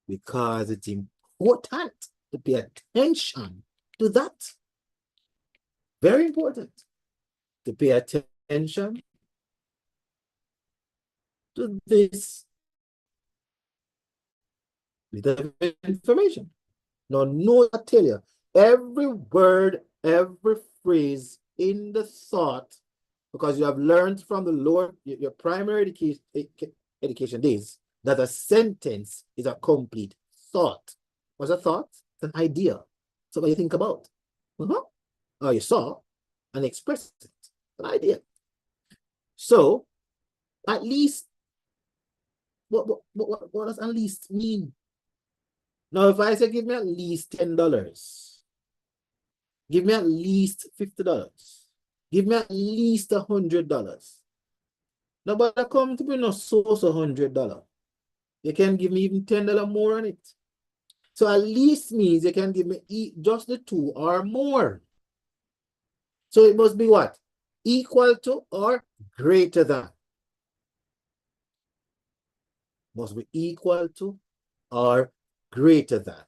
Because it's important to pay attention to that. Very important to pay attention to this bit of information. Now, know I tell you, every word, every phrase in the thought, because you have learned from the lower, your primary education days, that a sentence is a complete thought. What's a thought? It's an idea. Something you think about. Or you saw and expressed it. An idea. So, at least, what does at least mean? Now, if I say give me at least $10, give me at least $50, give me at least $100. Nobody come to me no source $100. You can give me even $10 more on it. So at least means you can give me just the 2 or more. So it must be what? Equal to or greater than. Must be equal to or greater than.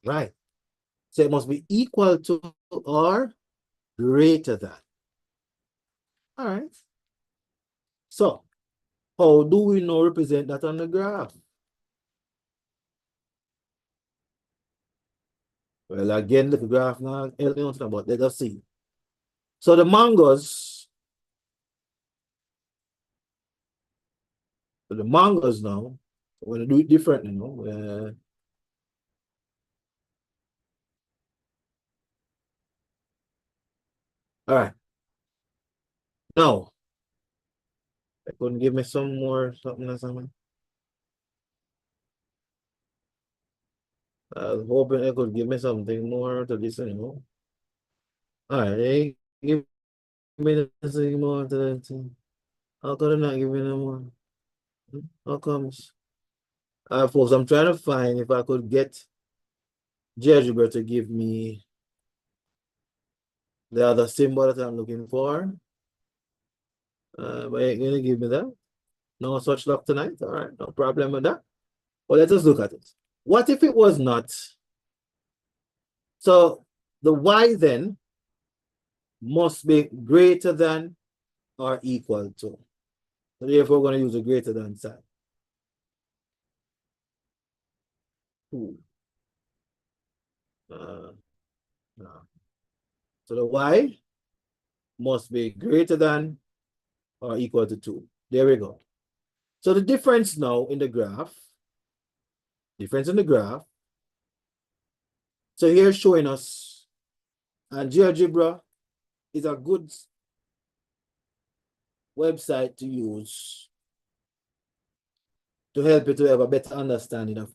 Right. So it must be equal to or greater than. All right. So how do we now represent that on the graph? Well, again, the graph now, but let us see. So the mangoes now, we're going to do it differently, you know. All right. Now, I couldn't give me some more something or something. I was hoping I could give me something more to this, you know. All right, they give me something more to that. How could I not give me no more? How comes? Folks, I'm trying to find if I could get GeoGebra to give me the other symbol that I'm looking for. But ain't gonna give me that. No such luck tonight. All right, no problem with that. Well, let us look at it. What if it was not? So the y then must be greater than or equal to. So therefore, we're going to use a greater than sign. No. So the y must be greater than or equal to 2. There we go. So the difference now in the graph, so here showing us, and GeoGebra is a good website to use to help you to have a better understanding of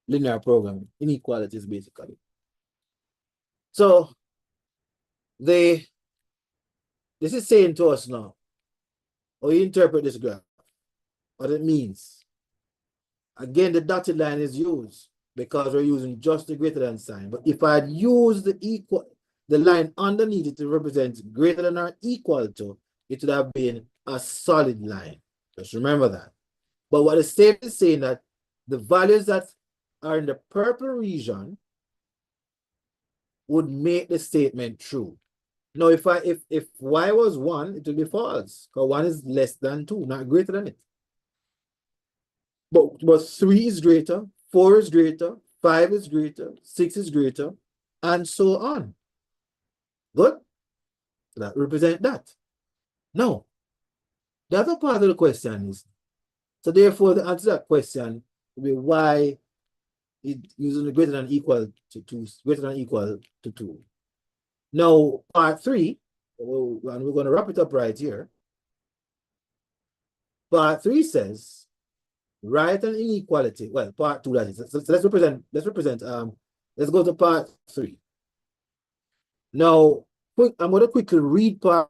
linear programming, inequalities basically. So this is saying to us now, how you interpret this graph, what it means. Again, the dotted line is used because we're using just the greater than sign. But if I had used the line underneath it to represent greater than or equal to, it would have been a solid line. Just remember that. But what the statement is saying that the values that are in the purple region would make the statement true. No, if y was 1, it will be false. Because 1 is less than 2, not greater than it. But 3 is greater, 4 is greater, 5 is greater, 6 is greater, and so on. Good? That represent that. Now, the other part of the question is, so therefore the answer to that question will be why it using greater than equal to 2, greater than equal to 2. Now, part 3, and we're going to wrap it up right here. Part 3 says, write an inequality. Well, part 2 that is. So let's let's go to part 3. Now, I'm going to quickly read part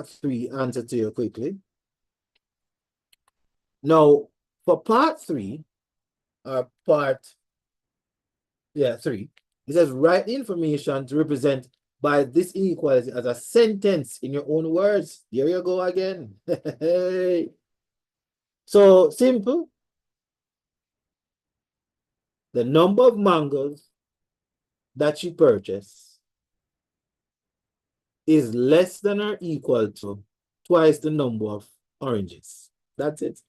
3, answer to you quickly. Now, for part 3, part 3, it says write the information to represent by this inequality as a sentence in your own words. Here you go again. So simple. The number of mangoes that she purchased is less than or equal to twice the number of oranges. That's it.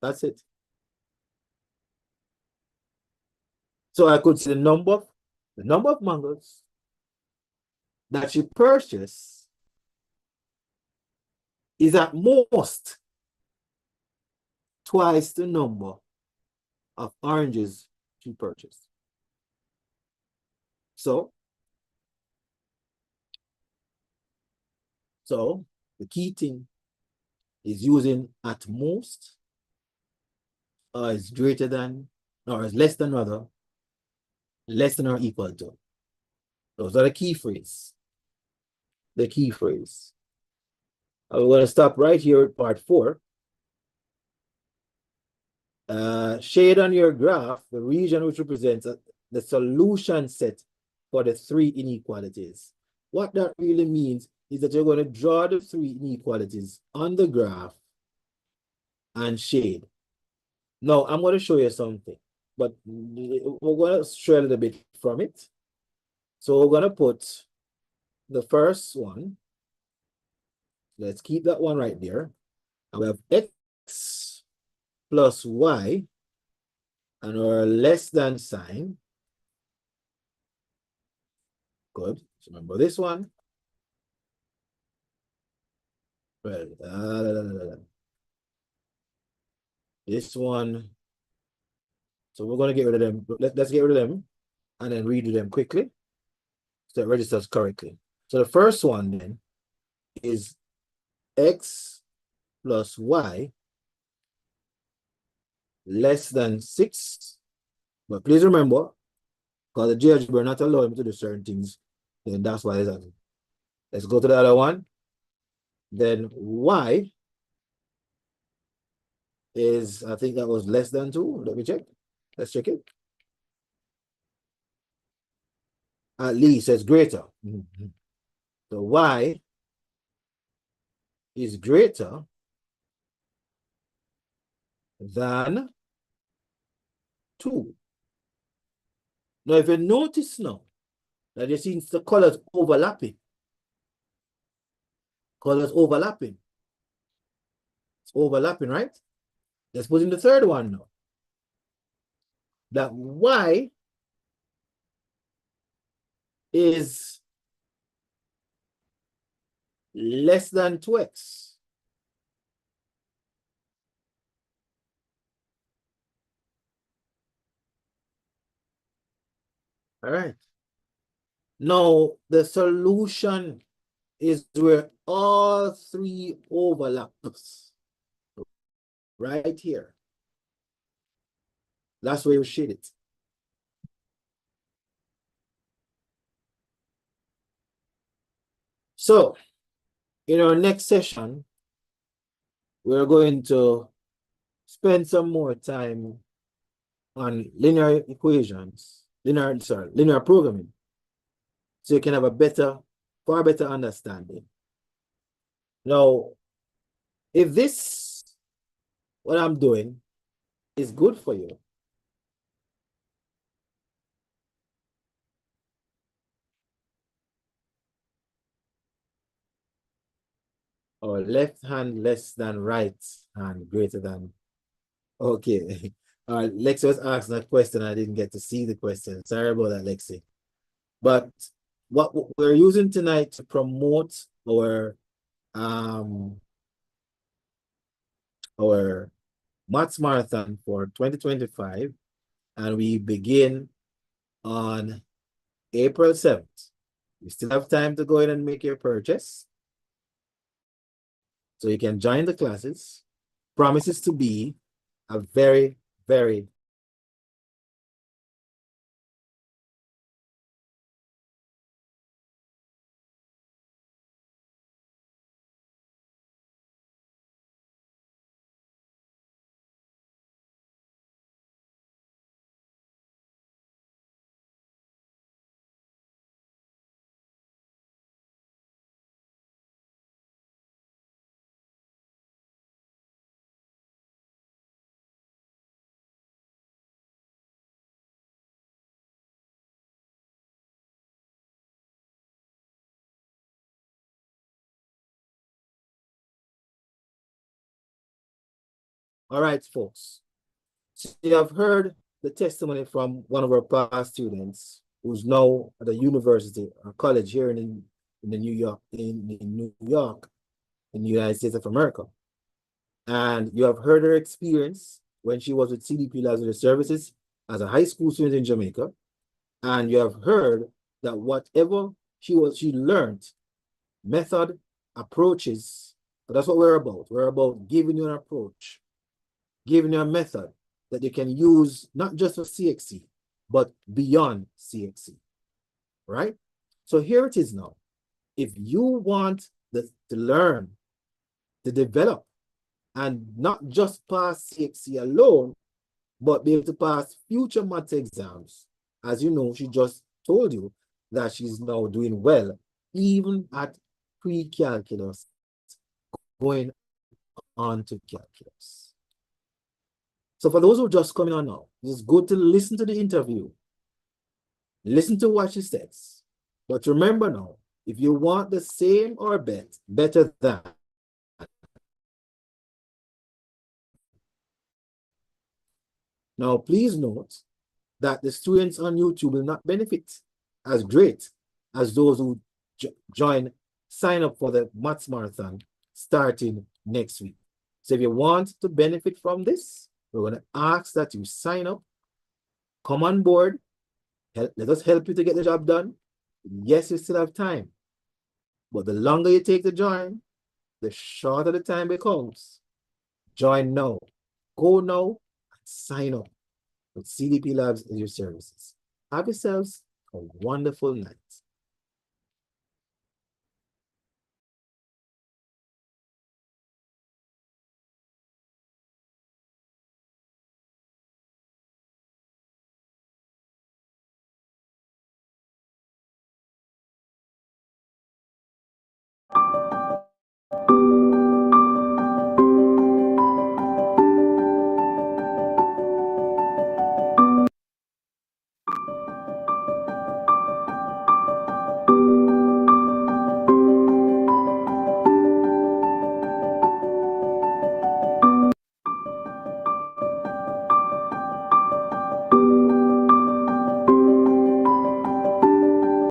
That's it. So I could say the number of mangoes that she purchased is at most twice the number of oranges she purchased. So the key thing is using at most, or is greater than, or is less than rather, less than or equal to. Those are the key phrase. The key phrase. I'm going to stop right here at part 4. Shade on your graph the region which represents the solution set for the 3 inequalities. What that really means is that you're going to draw the 3 inequalities on the graph and shade. Now, I'm going to show you something, but we're going to stray a little bit from it. So we're going to put the first one. Let's keep that one right there. And we have x plus y and our less than sign. Good. So remember this one. Well, this one. So we're going to get rid of them. Let's get rid of them and then redo them quickly so it registers correctly. So the first one then is x plus y less than 6. But please remember, because the GeoGebra are not allowing me to do certain things, then that's why it's happening. Let's go to the other one. Then y is, I think that was less than 2. Let me check. Let's check it. At least it's greater. So y is greater than 2. Now, if you notice now that you see the colors overlapping, it's overlapping, right? Let's put in the third one now. That y is less than 2x. All right. Now, the solution is where all 3 overlaps. Right here. That's where you shade it. So, in our next session, we're going to spend some more time on linear equations, linear programming, so you can have a far better understanding. Now, if what I'm doing is good for you, Or left hand less than right hand greater than. Okay. Lexi was asking a question. I didn't get to see the question. Sorry about that, Lexi. But what we're using tonight to promote our Maths Marathon for 2025, and we begin on April 7th. You still have time to go in and make your purchase. So you can join the classes. Promises to be a very, very all right, folks. So you have heard the testimony from one of our past students who's now at a university or college here in New York, in the United States of America. And you have heard her experience when she was with CDP Lazarus Services as a high school student in Jamaica. And you have heard that whatever she learned, method, approaches, that's what we're about. We're about giving you an approach, giving you a method that you can use not just for CXC, but beyond CXC, right? So here it is now. If you want to learn, to develop, and not just pass CXC alone, but be able to pass future math exams. As you know, she just told you that she's now doing well, even at pre-calculus, going on to calculus. So for those who are just coming on now, it's good to listen to the interview. Listen to what she says. But remember now, if you want the same or better than, now please note that the students on YouTube will not benefit as great as those who sign up for the Maths Marathon starting next week. So if you want to benefit from this, we're going to ask that you sign up, come on board, let us help you to get the job done. Yes, you still have time, but the longer you take to join, the shorter the time becomes. Join now. Go now and sign up with CDP Labs and your services. Have yourselves a wonderful night.